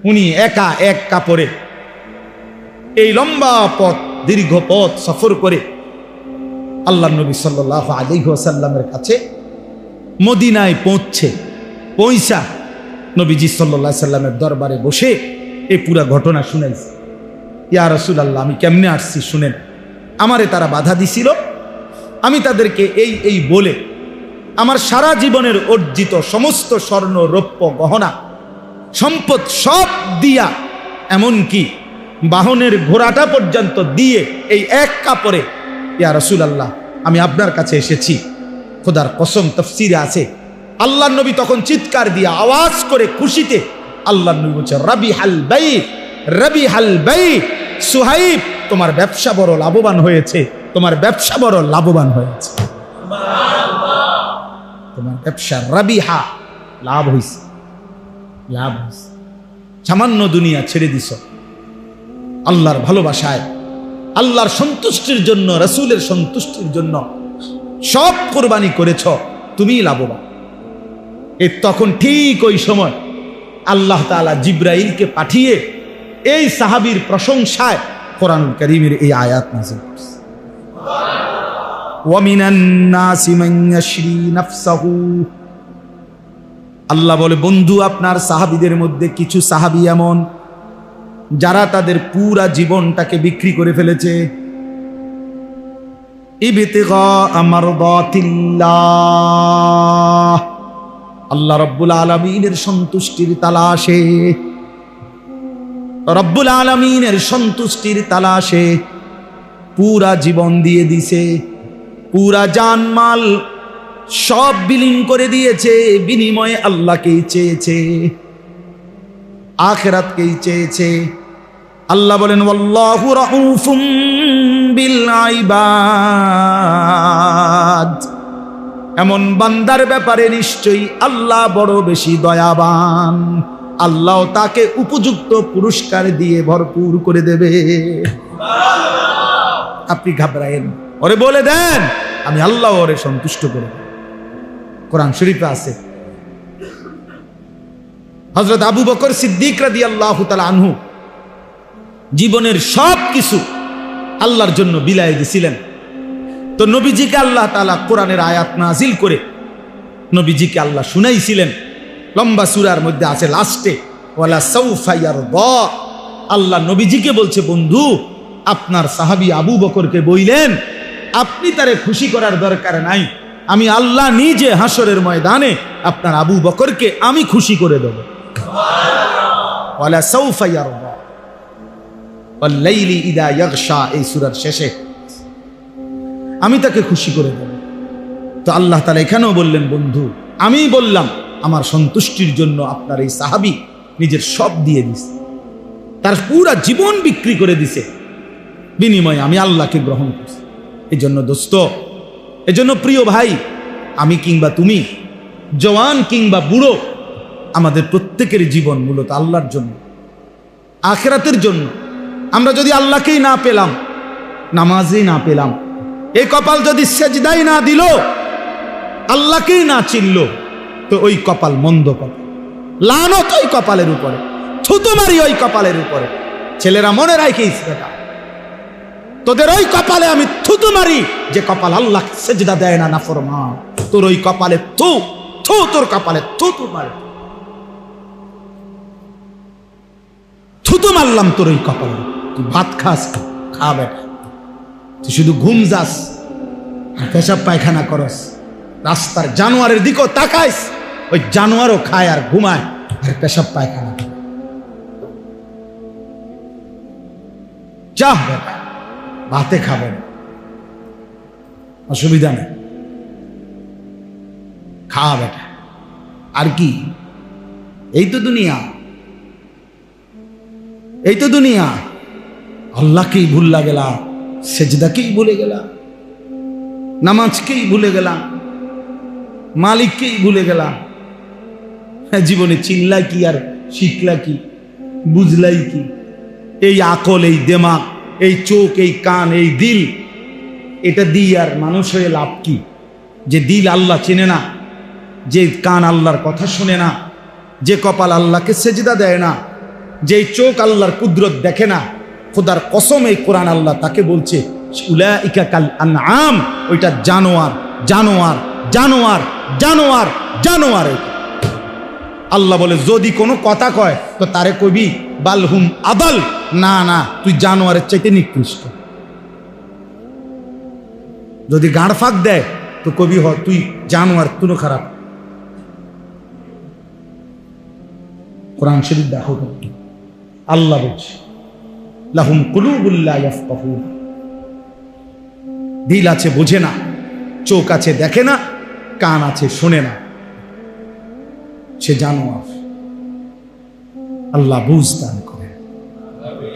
[SPEAKER 1] উনি একা এক কাপড়ে এই লম্বা পথ, দীর্ঘ পথ সফর করে আল্লাহ নবী সাল্লাল্লাহু আলাইহি ওয়াসাল্লামের কাছে মদিনায় পৌঁছা নবীজি সাল্লাল্লাহু আলাইহি সাল্লামের দরবারে বসে এই পুরা ঘটনা শুনাইছে। ইয়া রাসূলুল্লাহ, আমি কেমনে আসছি শুনেন, আমারে তারা বাধা দিছিল, আমি তাদেরকে এই বলে আমার সারা জীবনের অর্জিত সমস্ত স্বর্ণ রৌপ্য গহনা সম্পদ সব দিয়া, এমনকি বাহনের ঘোড়াটা পর্যন্ত দিয়ে এই এক কাপড়ে, ইয়া রাসূলুল্লাহ আমি আপনার কাছে এসেছি। খোদার কসম, তাফসীরে আছে আল্লাহ নবী তখন চিৎকার দিয়ে আওয়াজ করে খুশিতে আল্লাহ নবী বলছে, রাবিহাল বাই, রাবিহাল বাই, সুহাইব তোমার ব্যবসা বড় লাভবান হয়েছে, তোমার ব্যবসা বড় লাভবান হয়েছে, তোমার ব্যবসা রাবিহা, লাভ হয়েছে, লাভ হয়েছে। সামান্য দুনিয়া ছেড়ে দিছ, আল্লাহর ভালোবাসায়, আল্লাহর সন্তুষ্টির জন্য, রাসূলের সন্তুষ্টির জন্য সব কোরবানি করেছ, তুমি লাভবান। তখন ঠিক ওই সময় আল্লাহ তাআলা জিবরাইলকে পাঠিয়ে এই সাহাবীর প্রশংসায় কোরআনুল কারীমের এই আয়াত নাযিল করছে। ওয়া মিনান নাসি মান ইয়াশরি নাফসাহু, আল্লাহ বলে বন্ধু আপনার সাহাবীদের মধ্যে কিছু সাহাবী এমন যারা তাদের পুরা জীবনটাকে বিক্রি করে ফেলেছে ইবতিগা মারদাতিল্লাহ, আল্লাহ রব্বুল আলামিনের সন্তুষ্টির তালাশে, রব্বুল আলামিনের সন্তুষ্টির তালাশে পুরা জীবন দিয়ে দিছে, পুরা জানমাল সব বিলীন করে দিয়েছে, বিনিময়ে আল্লাহকেই চেয়েছে, আখিরাতকেই চেয়েছে। আল্লাহ বলেন ওয়াল্লাহু রাউফুম বিল ইবাদ, এমন বান্দার ব্যাপারে নিশ্চয়ই আল্লাহ বড় বেশি দয়াবান, আল্লাহ তাকে উপযুক্ত পুরস্কার দিয়ে ভরপুর করে দেবে। আপনি ঘাবড়ায়েন, ওরে বলে দেন আমি আল্লাহ ওরে সন্তুষ্ট করে। কোরআন শরীফে আছে হযরত আবু বকর সিদ্দিক রাদিয়াল্লাহু তাআলা আনহু জীবনের সব কিছু আল্লাহর জন্য বিলায় দিয়েছিলেন। তো নবীজিকে আল্লাহ তাআলা কোরআনের আয়াত নাজিল করে নবীজিকে আল্লাহ শুনাইছিলেন। লম্বা সূরার মধ্যে আছে লাস্টে ওয়ালা সাউফা ইয়ারদা, আল্লাহ নবীজিকে বলছে বন্ধু আপনার সাহাবী আবু বকরকে বইলেন আপনি তারে খুশি করার দরকার নাই, আমি আল্লাহ নিজে হাসরের ময়দানে আপনার আবু বকরকে আমি খুশি করে দেব। ওয়ালা সাউফা ইয়ারদা ওয়াল লাইলি ইযা ইয়াগশা, এই সূরার শেষে আমি তাকে খুশি করে দেব। তো আল্লাহ তাআলা এখানেও বললেন বন্ধু আমি বললাম আমার সন্তুষ্টির জন্য আপনার এই সাহাবী নিজের সব দিয়ে দিছে, তার পুরা জীবন বিক্রি করে দিছে, বিনিময়ে আমি আল্লাহকে গ্রহণ করছি। এই জন্য দোস্ত, এই জন্য প্রিয় ভাই, আমি কিংবা তুমি, জওয়ান কিংবা বুড়ো, আমাদের প্রত্যেকের জীবন মূলত আল্লাহর জন্য, আখিরাতের জন্য। আমরা যদি আল্লাহকেই না পেলাম, নামাজেই না পেলাম, এই কপাল যদি সেজদাই না দিল, আল্লাহকেই না চিনল, তো ওই কপাল মন্দ কপাল, লানত ওই কপালের উপরে, থুতু মারি ওই কপালের উপরে। ছেলেরা মনে রাখিস বেটা, তোদের ওই কপালে আমি থুতু মারি যে কপাল আল্লাহ সেজদা দেয় না, নাফরমান। তোর ওই কপালে থু থু, তোর কপালে থুতু মারি, থুতু মারলাম তোর ওই কপালে। তুই ভাত খাস, খা বেটা, তুই শুধু ঘুম যাস আর পেশাব পায়খানা করস, রাস্তার জানোয়ারের দিকেও তাকাইস, ওই জানোয়ারও খায় আর ঘুমায় আর পেশাব পায়খানা করে। যা বেটা, ভাতে খাবেন, অসুবিধা নেই, খা বেটা। আর কি, এই তো দুনিয়া, এই তো দুনিয়া। আল্লাহকেই ভুললা গেলা, সেজদাকেই ভুলে গেলা, নামাজকেই ভুলে গেলা, মালিককেই ভুলে গেলা। জীবনে চিনলা কি আর শিখলা কি, বুঝলাই কি? এই আকল, এই দেমাগ, এই চোখ, এই কান, এই দিল, এটা দিয়ে আর মানুষ হয়ে লাভ কি? যে দিল আল্লাহ চেনে না, যে কান আল্লাহর কথা শুনে না, যে কপাল আল্লাহকে সেজদা দেয় না, যে চোখ আল্লাহর কুদরত দেখে না, খোদার কসম এই কোরআন আল্লাহ তাকে বলছে উলাইকা কাল আনআম, ওইটা জানোয়ার, জানোয়ার, জানোয়ার, জানোয়ার, জানোয়ার। আল্লাহ বলে যদি কোনো কথা কয় তো তারে কবি বালহুম আদাল, না না তুই জানোয়ারের চাইতে নিকৃষ্ট। যদি গাঁড় ফাঁক দেয় তো কবি হ তুই জানোয়ার, তুনো খারাপ। কোরআন শরীফ দেখো, আল্লাহ বলছে লাহুম কুলুবুল লা ইয়াফকাহুন, দিল আছে বোঝে না, চোখ আছে দেখে না, কান আছে শোনে না, সে জানোয়ার। আল্লাহ বুঝ দান করে।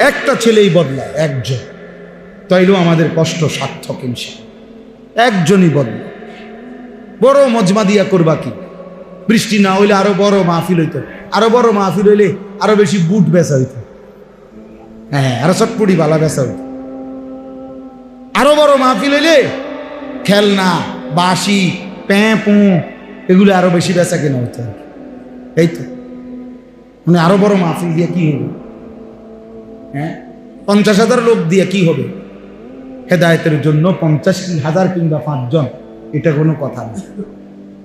[SPEAKER 1] একটা ছেলেই বদলায়, একজন, তাইলেও আমাদের কষ্ট সার্থক ইনশাআল্লাহ। একজনই বদলায়। বড় মজমা দিয়া করবা কি? বৃষ্টি না হইলে আরো বড় মাহফিল হইতো, আরো বড় মাহফিল হইলে আরো বেশি বুট বেচা হইতো, হ্যাঁ আরো চটপটি বালা বেচা হইতো। আরো বড় মাহফিল হইলে খেলনা, বাঁশি, প্যাঁপু, এগুলো আরো বেশি বেচা কেনা হইতো। এই তো মানে আরো বড় মাহফিল দিয়ে কি হবে? হ্যাঁ 50,000 লোক দিয়ে কি হবে? হেদায়েতের জন্য 50,000 কিংবা 5 জন, এটা কোনো কথা না।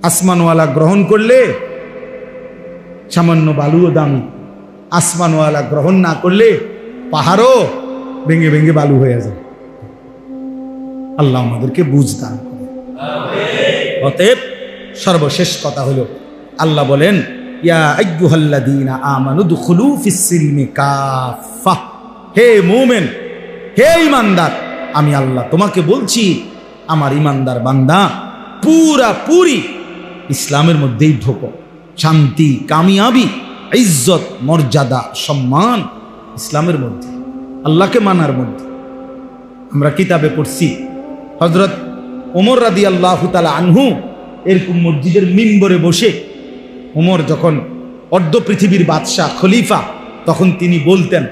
[SPEAKER 1] আসমানওয়ালা গ্রহণ করলে সামান্য বালুও দামি, আসমানওয়ালা গ্রহণ না করলে পাহাড়ও ভেঙে ভেঙে বালু হয়ে যায়। আল্লাহ আমাদেরকে বুঝ দান করে। অতএব সর্বশেষ কথা হলো, আল্লাহ বলেন, ইয়া আইয়ুহাল্লাযীনা আমানু দুখুলু ফিস-সিলমি কাফা। হে মুমিন, হে ঈমানদার, আমি আল্লাহ তোমাকে বলছি, আমার ঈমানদার বান্দা, পুরি ইসলামের মধ্যেই ঢোকো। শান্তি, কামিয়াবি, ইজ্জত, মর্যাদা, সম্মান ইসলামের মধ্যে, আল্লাহকে মানার মধ্যে। আমরা কিতাবে পড়ছি হযরত ওমর রাদিয়াল্লাহু তাআলা আনহু এরকম মসজিদের মিম্বরে বসে, ওমর যখন অর্ধ পৃথিবীর বাদশাহ খলিফা, তখন তিনি বলতেন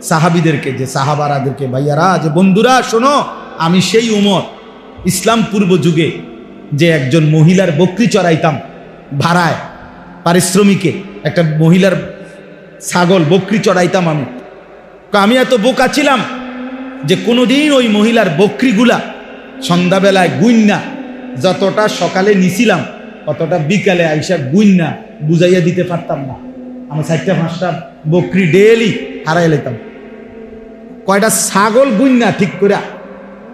[SPEAKER 1] সাহাবীদেরকে, যে সাহাবারাদেরকে, ভাইয়ারা, যে বন্ধুরা শোনো, আমি সেই ওমর, ইসলাম পূর্ব যুগে যে একজন মহিলার বকরি চড়াইতাম ভাড়ায়, পারিশ্রমিকে একটা মহিলার ছাগল বকরি চড়াইতাম। আমি এত বোকা ছিলাম যে কোনোদিন ওই মহিলার বকরিগুলা সন্ধ্যাবেলায় গুইন্না, যতটা সকালে নিছিলাম অতটা বিকালে আইসা গুইন্না বুঝাইয়া দিতে পারতাম না। আমি 4-5টা বকরি ডেলি হারাই লেতাম। কয়টা ছাগল গুইন্না ঠিক করে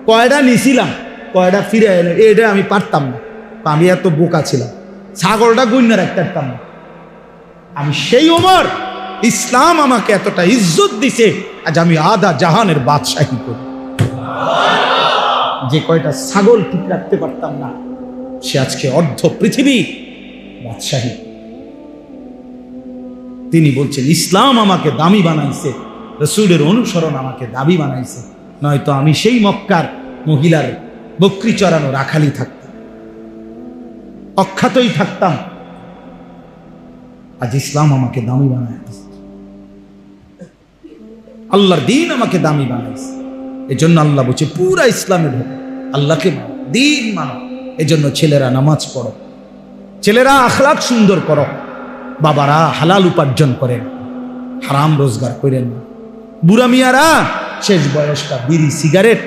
[SPEAKER 1] কয়টা নিছিলাম, কয়টা ফিরে এলে, এটা আমি পারতাম না। আমি এত বোকা ছিলাম, ছাগলটা গুইন্না রাখতে পারতাম না। আমি সেই ওমর, ইসলাম আমাকে এতটা ইজ্জত দিছে, আজ আমি আধা জাহানের বাদশাহী করি। যে কয়টা ছাগল ঠিক রাখতে পারতাম না, সে আজকে অর্ধ পৃথিবী বাদশাহী। তিনি বলছেন, ইসলাম আমাকে দামি বানাইছে, রাসূলের অনুসরণ আমাকে দামি বানাইছে, নয়তো আমি সেই মক্কার মহিলার বকরি চড়ানো রাখালি থাকতাম, অখ্যাতই থাকতাম। আজ ইসলাম আমাকে দামি বানাইছে, আল্লাহর দ্বীন আমাকে দামি বানাইছে। এজন্য আল্লাহ বলছে, পুরা ইসলামে ঢোকো, আল্লাহকে মানো, দ্বীন মানো। এজন্য ছেলেরা নামাজ পড়ো, ছেলেরা আখলাক সুন্দর করো, বাবারা হালাল উপার্জন করেন, হারাম রোজগার করেন না। বুড়া মিয়ারা শেষ বয়সটা বিড়ি, সিগারেট,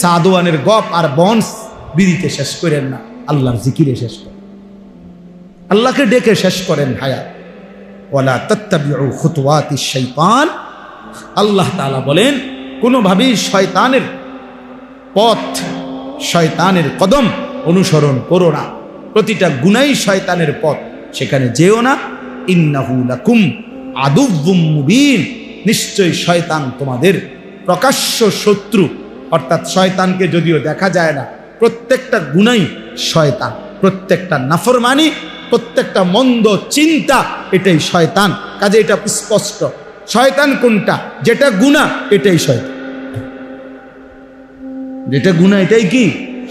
[SPEAKER 1] সাদওয়ানের গপ আর বন্স বিড়িতে শেষ করেন না, আল্লাহর জিকিরে শেষ করেন, আল্লাহকে ডেকে শেষ করেন হায়াত। ওয়ালা তাত্তাবিউ খুতুওয়াতিশ শাইতান। আল্লাহ তাআলা বলেন, কোনোভাবেই শয়তানের পথ, শয়তানের কদম অনুসরণ করো না। প্রতিটা গুনাই শয়তানের পথ, সেখানে যেও না। ইন্নাহু লাকুম আদুউম মুবিন। নিশ্চয়ই শয়তান তোমাদের প্রকাশ্য শত্রু। অর্থাৎ শয়তানকে যদিও দেখা যায় না, প্রত্যেকটা গুনাই শয়তান, প্রত্যেকটা নাফরমানি, প্রত্যেকটা মন্দ চিন্তা, এটাই শয়তান। কাজে এটা স্পষ্ট, শয়তান কোনটা, যেটা গুনাহ এটাই শয়তান, যেটা গুনাহ এটাই কি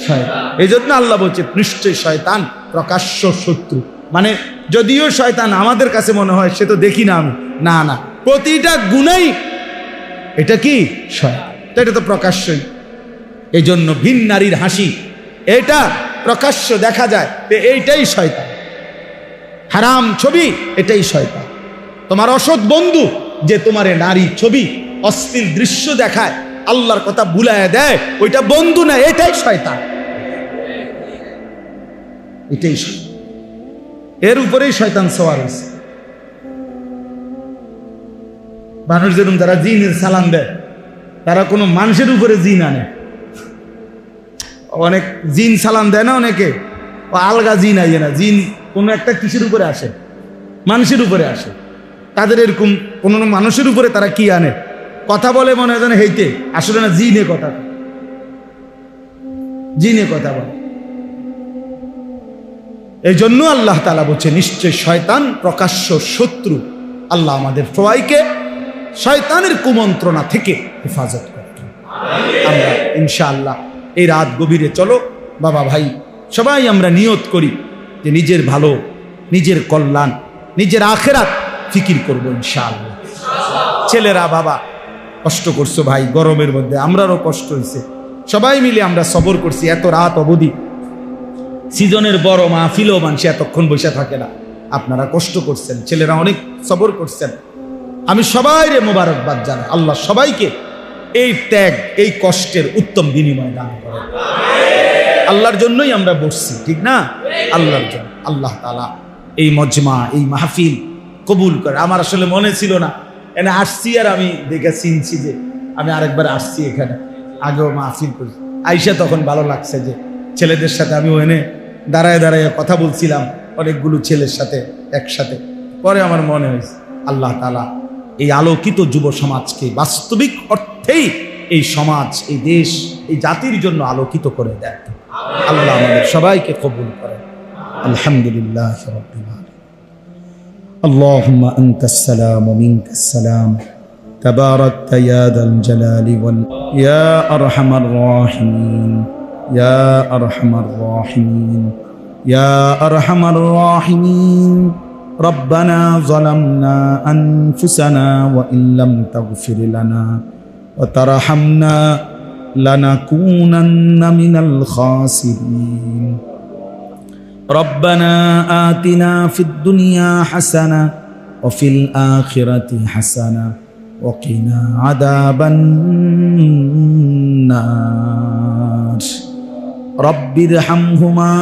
[SPEAKER 1] শয়তান। এই জন্য আল্লাহ বলছে, নিশ্চয়ই শয়তান প্রকাশ্য শত্রু। মানে যদিও শয়তান আমাদের কাছে মনে হয় সে তো দেখি না আমি, না না, প্রতিটা গুনাই এটা কি শয়তান, এটা তো প্রকাশ্যই। এই জন্য ভিন নারীর হাসি, এটা প্রকাশ্য দেখা যায়, এইটাই শয়তান। হারাম ছবি, এটাই শয়তান। তোমার অসৎ বন্ধু যে তোমারে নারী ছবি, অশ্লীল দৃশ্য দেখায়, আল্লাহর কথা ভুলায় দেয়, ওইটা বন্ধু না, এটাই শয়তান, এটাই শয়তান। এর উপরেই শয়তান সওয়ার হয়েছে। মানুষ যেরকম যারা জিনের সালাম দেয়, তারা কোনো মানুষের উপরে জিন আনে। অনেক জিন সালাম দেয় না, অনেকে আলগা জিন আইয়ে না, জিন কোনো একটা কিসের উপরে আসে, মানুষের উপরে আসে। তাদের এরকম কোনো মানুষের উপরে তারা কি আনে, কথা বলে মনে হয় যেন হেইতে, আসলে না, জিনে কথা, জিনে কথা বলে। এই জন্য আল্লাহ তাআলা বলছে, নিশ্চয় শয়তান প্রকাশ্য শত্রু। আল্লাহ আমাদের সবাইকে শয়তানের কুমন্ত্রণা থেকে হেফাজত করুন। আমরা ইনশাআল্লাহ এই রাত গভীরে চলো বাবা ভাই সবাই আমরা নিয়ত করি যে নিজের ভালো, নিজের কল্যাণ, নিজের আখেরাত ফিকির করবো ইনশাআল্লাহ। ছেলেরা বাবা কষ্ট করছো ভাই, গরমের মধ্যে আমরারও কষ্ট হয়েছে, সবাই মিলে আমরা সবর করছি। এত রাত অবধি সিজনের বড় মাহফিলও মানুষ এতক্ষণ বসে থাকে না, আপনারা কষ্ট করছেন, ছেলেরা অনেক সবর করছেন। আমি সবাই রে মোবারকবাদ জানাই। আল্লাহ সবাইকে এই ত্যাগ, এই কষ্টের উত্তম বিনিময় দান করেন। আল্লাহর জন্যই আমরা বসছি, ঠিক না? আল্লাহর জন্য। আল্লাহ তাআলা এই মজমা, এই মাহফিল কবুল করে। আমার আসলে মনে ছিল না, এনে আসছি আর আমি দেখে চিনছি যে আমি আরেকবার আসছি এখানে, আগেও মাহফিল করি। আইসা তখন ভালো লাগছে যে ছেলেদের সাথে আমি ওখানে দাঁড়ায় দাঁড়ায় কথা বলছিলাম অনেকগুলো ছেলের সাথে একসাথে। পরে আমার মনে হয়েছে আল্লাহ তাআলা এই আলোকিত যুব সমাজকে বাস্তবিক অর্থেই এই সমাজ, এই দেশ, এই জাতির জন্য আলোকিত করে দেয়। আল্লাহ আমাদের সবাইকে কবুল করেন। আলহামদুলিল্লাহ রাব্বিল আলামিন। اللهم أنت السلام ومنك السلام تباركت يا ذا الجلال يا أرحم الراحمين يا أرحم الراحمين يا أرحم الراحمين ربنا ظلمنا أنفسنا وإن لم تغفر لنا وترحمنا لنكونن من الخاسرين ربنا آتنا في الدنيا حسنة وفي الآخرة حسنة وقنا عذاب النار رب ارحمهما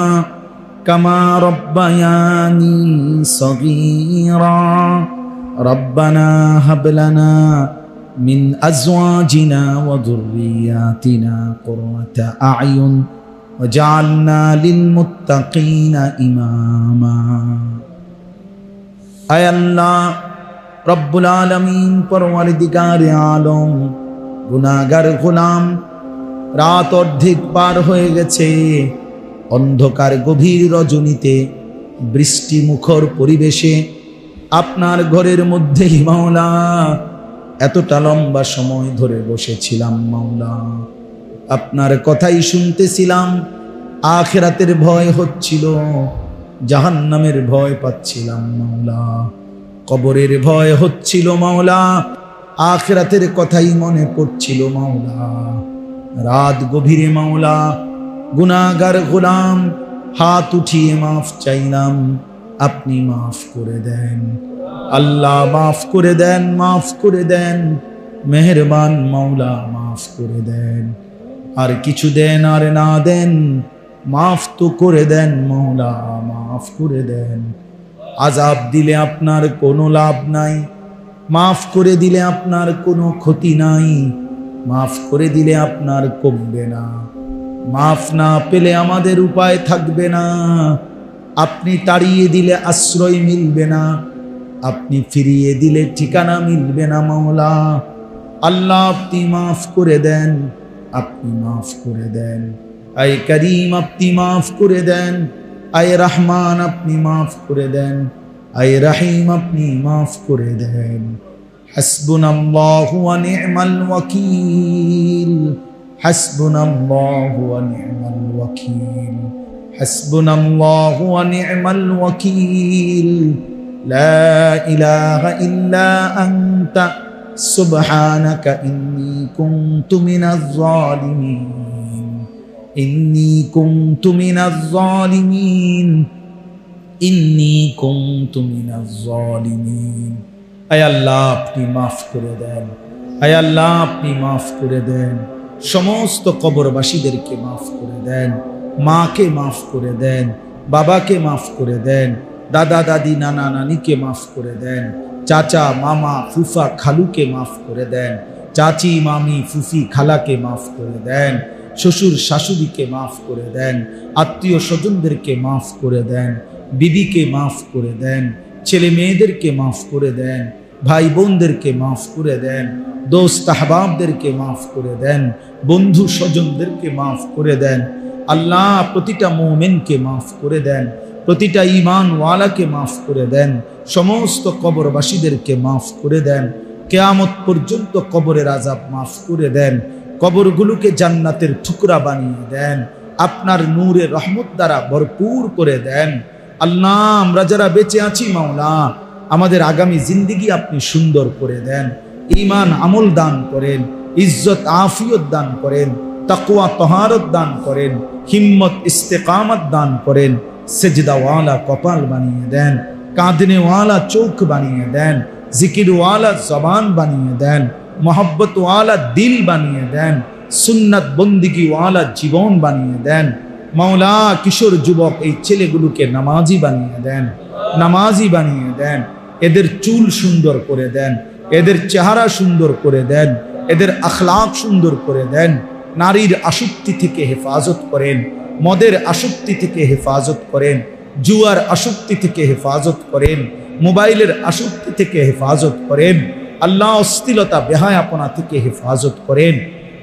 [SPEAKER 1] كما ربياني صغيرا ربنا هب لنا من أزواجنا وذرياتنا قرة أعين وجعلنا للمتقين إماما أي الله رب العالمين পরওয়ারদিগার আলম গুনাহগার গোলাম রাত অর্ধেক পার হয়ে গেছে অন্ধকার গভীর রজনীতে বৃষ্টি মুখর পরিবেশে আপনার ঘরের মধ্যেই মাওলা এতটা লম্বা সময় ধরে বসেছিলাম মাওলা আপনার কথাই শুনতেছিলাম আখিরাতের ভয় হচ্ছিল জাহান্নামের ভয় পাচ্ছিলাম মাওলা কবরের ভয় হচ্ছিল মাওলা আখিরাতের কথাই মনে পড়ছিল মাওলা রাত গভীরে মাওলা গুনাহগার গোলাম হাত উঠিয়ে মাফ চাইলাম আপনি মাফ করে দেন আল্লাহ মাফ করে দেন মাফ করে দেন মেহেরবান মাওলা মাফ করে দেন আর কিছু দেন আর না দেন মাফ তো করে দেন মাওলা মাফ করে দেন আযাব দিলে আপনার কোনো লাভ নাই মাফ করে দিলে আপনার কোনো ক্ষতি নাই মাফ করে দিলে আপনার কমবে না মাফ না পেলে আমাদের উপায় থাকবে না আপনি তাড়িয়ে দিলে আশ্রয় মিলবে না আপনি ফিরিয়ে দিলে ঠিকানা মিলবে না মাওলা আল্লাহ আপনি মাফ করে দেন আপনি মাফ করে দেন আয় করিম আপনি মাফ করে দেন আয় রহমান আপনি মাফ করে দেন আয় রহিম আপনি মাফ করে দেন হাসবুনাল্লাহু ওয়া নি'মাল ওয়াকিল হাসবুনাল্লাহু ওয়া নি'মাল ওয়াকিল হাসবুনাল্লাহু ওয়া নি'মাল ওয়াকিল লা ইলাহা ইল্লা আনতা সুবহানাকা ইন্নী কুনতু মিনাজ জালিমিন ইন্নী কুনতু মিনাজ জালিমিন ইন্নী কুনতু মিনাজ জালিমিন আয় আল্লাহ আপনি মাফ করে দেন আয় আল্লাহ আপনি মাফ করে দেন সমস্ত কবরবাসীদেরকে মাফ করে দেন মাকে মাফ করে দেন বাবাকে মাফ করে দেন দাদা দাদি নানা নানিকে মাফ করে দেন চাচা মামা ফুফা খালুকে মাফ করে দেন চাচি মামি ফুফি খালাকে মাফ করে দেন শ্বশুর শাশুড়িকে মাফ করে দেন আত্মীয় স্বজনদেরকে মাফ করে দেন বিবিকে মাফ করে দেন ছেলে মেয়েদেরকে মাফ করে দেন ভাই বোনদেরকে মাফ করে দেন দোস্ত আহবাবদেরকে মাফ করে দেন বন্ধু স্বজনদেরকে মাফ করে দেন আল্লাহ প্রতিটা মুমিনকে মাফ করে দেন প্রতিটা ঈমানওয়ালাকে মাফ করে দেন সমস্ত কবরবাসীদেরকে মাফ করে দেন কিয়ামত পর্যন্ত কবরের আযাব মাফ করে দেন কবরগুলোকে জান্নাতের টুকরা বানিয়ে দেন আপনার নূরের রহমত দ্বারা ভরপুর করে দেন আল্লাহ আমরা যারা বেঁচে আছি মাওলা আমাদের আগামী জিন্দেগি আপনি সুন্দর করে দেন ঈমান আমল দান করেন ইজ্জত আফিয়ত দান করেন তাকওয়া তাহারত দান করেন হিম্মত ইস্তেকামত দান করেন সেজদাওয়ালা কপাল বানিয়ে দেন কাঁদনেওয়ালা চোখ বানিয়ে দেন জিকিরওয়ালা জবান বানিয়ে দেন मोहब्बत वाला दिल বানিয়ে দেন, সুন্নাত বন্দিগি ওয়ালা জীবন বানিয়ে দেন। মাওলা কিশোর যুবক এই ছেলেগুলোকে নামাজি বানিয়ে দেন, নামাজি বানিয়ে দেন। এদের চুল সুন্দর করে দেন, এদের চেহারা সুন্দর করে দেন, এদের আখলাক সুন্দর করে দেন। নারীর আসক্তি থেকে হেফাজত করেন, মদের আসক্তি থেকে হেফাজত করেন, জুয়ার আসক্তি থেকে হেফাজত করেন, মোবাইলের আসক্তি থেকে হেফাজত করেন। আল্লাহ অশ্লীলতা বেহায়াপনা থেকে হেফাজত করেন।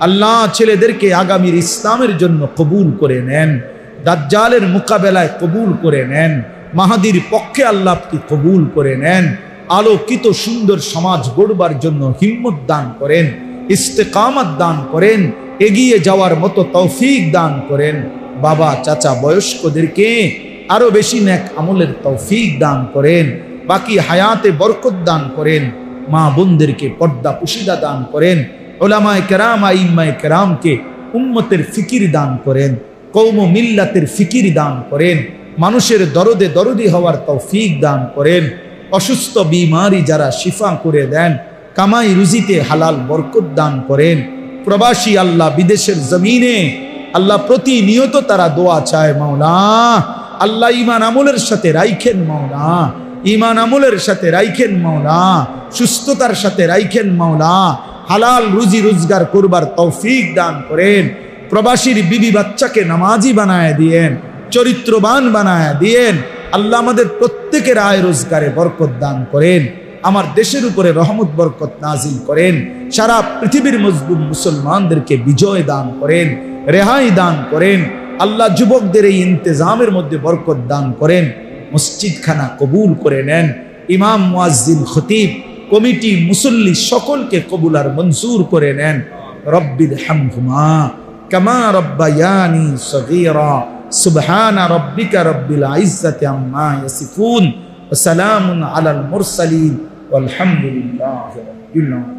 [SPEAKER 1] আল্লাহ ছেলেদেরকে আগামীর ইসলামের জন্য কবুল করে নেন, দাজ্জালের মোকাবেলায় কবুল করে নেন, মাহাদির পক্ষে আল্লাহ আপনি কবুল করে নেন। আলোকিত সুন্দর সমাজ গড়বার জন্য হিম্মত দান করেন, ইস্তেকামত দান করেন, এগিয়ে যাওয়ার মতো তৌফিক দান করেন। বাবা চাচা বয়স্কদেরকে আরো বেশি নেক আমলের তৌফিক দান করেন, বাকি হায়াতে বরকত দান করেন। মা বোনদেরকে পর্দা পুশিদা দান করেন। উলামায়ে কেরাম আইম্মায়ে কেরামকে উম্মতের ফিকির দান করেন, কওম ও মিল্লাতের ফিকির দান করেন। মানুষের দরদে দরদি হওয়ার তৌফিক দান করেন। অসুস্থ বিমারি যারা শিফা করে দেন, কামাই রুজিতে হালাল বরকত দান করেন। প্রবাসী আল্লাহ বিদেশের জমিনে আল্লাহ প্রতিনিয়ত তারা দোয়া চায় মাওলা, আল্লাহ ঈমান আমলের সাথে রাইখেন মাওলা, ঈমান আমলের সাথে রাইখেন মাওলা, সুস্থতার সাথে রাইখেন মাওলা। হালাল রুজি রোজগার করবার তৌফিক দান করেন। প্রবাসীর বিবি বাচ্চাকে নামাজি বানায় দিয়েন, চরিত্রবান বানায় দিয়েন। আল্লাহ আমাদের প্রত্যেকের আয় রোজগারে বরকত দান করেন। আমার দেশের উপরে রহমত বরকত নাজিল করেন। সারা পৃথিবীর মজলুম মুসলমানদেরকে বিজয় দান করেন, রেহাই দান করেন। আল্লাহ যুবকদের এই ইন্তেজামের মধ্যে বরকত দান করেন। মসজিদখানা কবুল করে নেন। ইমাম, মুয়াজ্জিন, খতিব, কমিটি, মুসল্লি সকলকে কবুল আর মঞ্জুর করে নেন। রব্বির হামহুমা কামা রব্বায়ানি সগীরা। সুবহানা রব্বিকা রব্বিল ইজ্জাতি আম্মা ইয়াসিফুন ওয়া সালামুন আলাল মুরসালিন ওয়ালহামদুলিল্লাহি রাব্বিল আলামিন।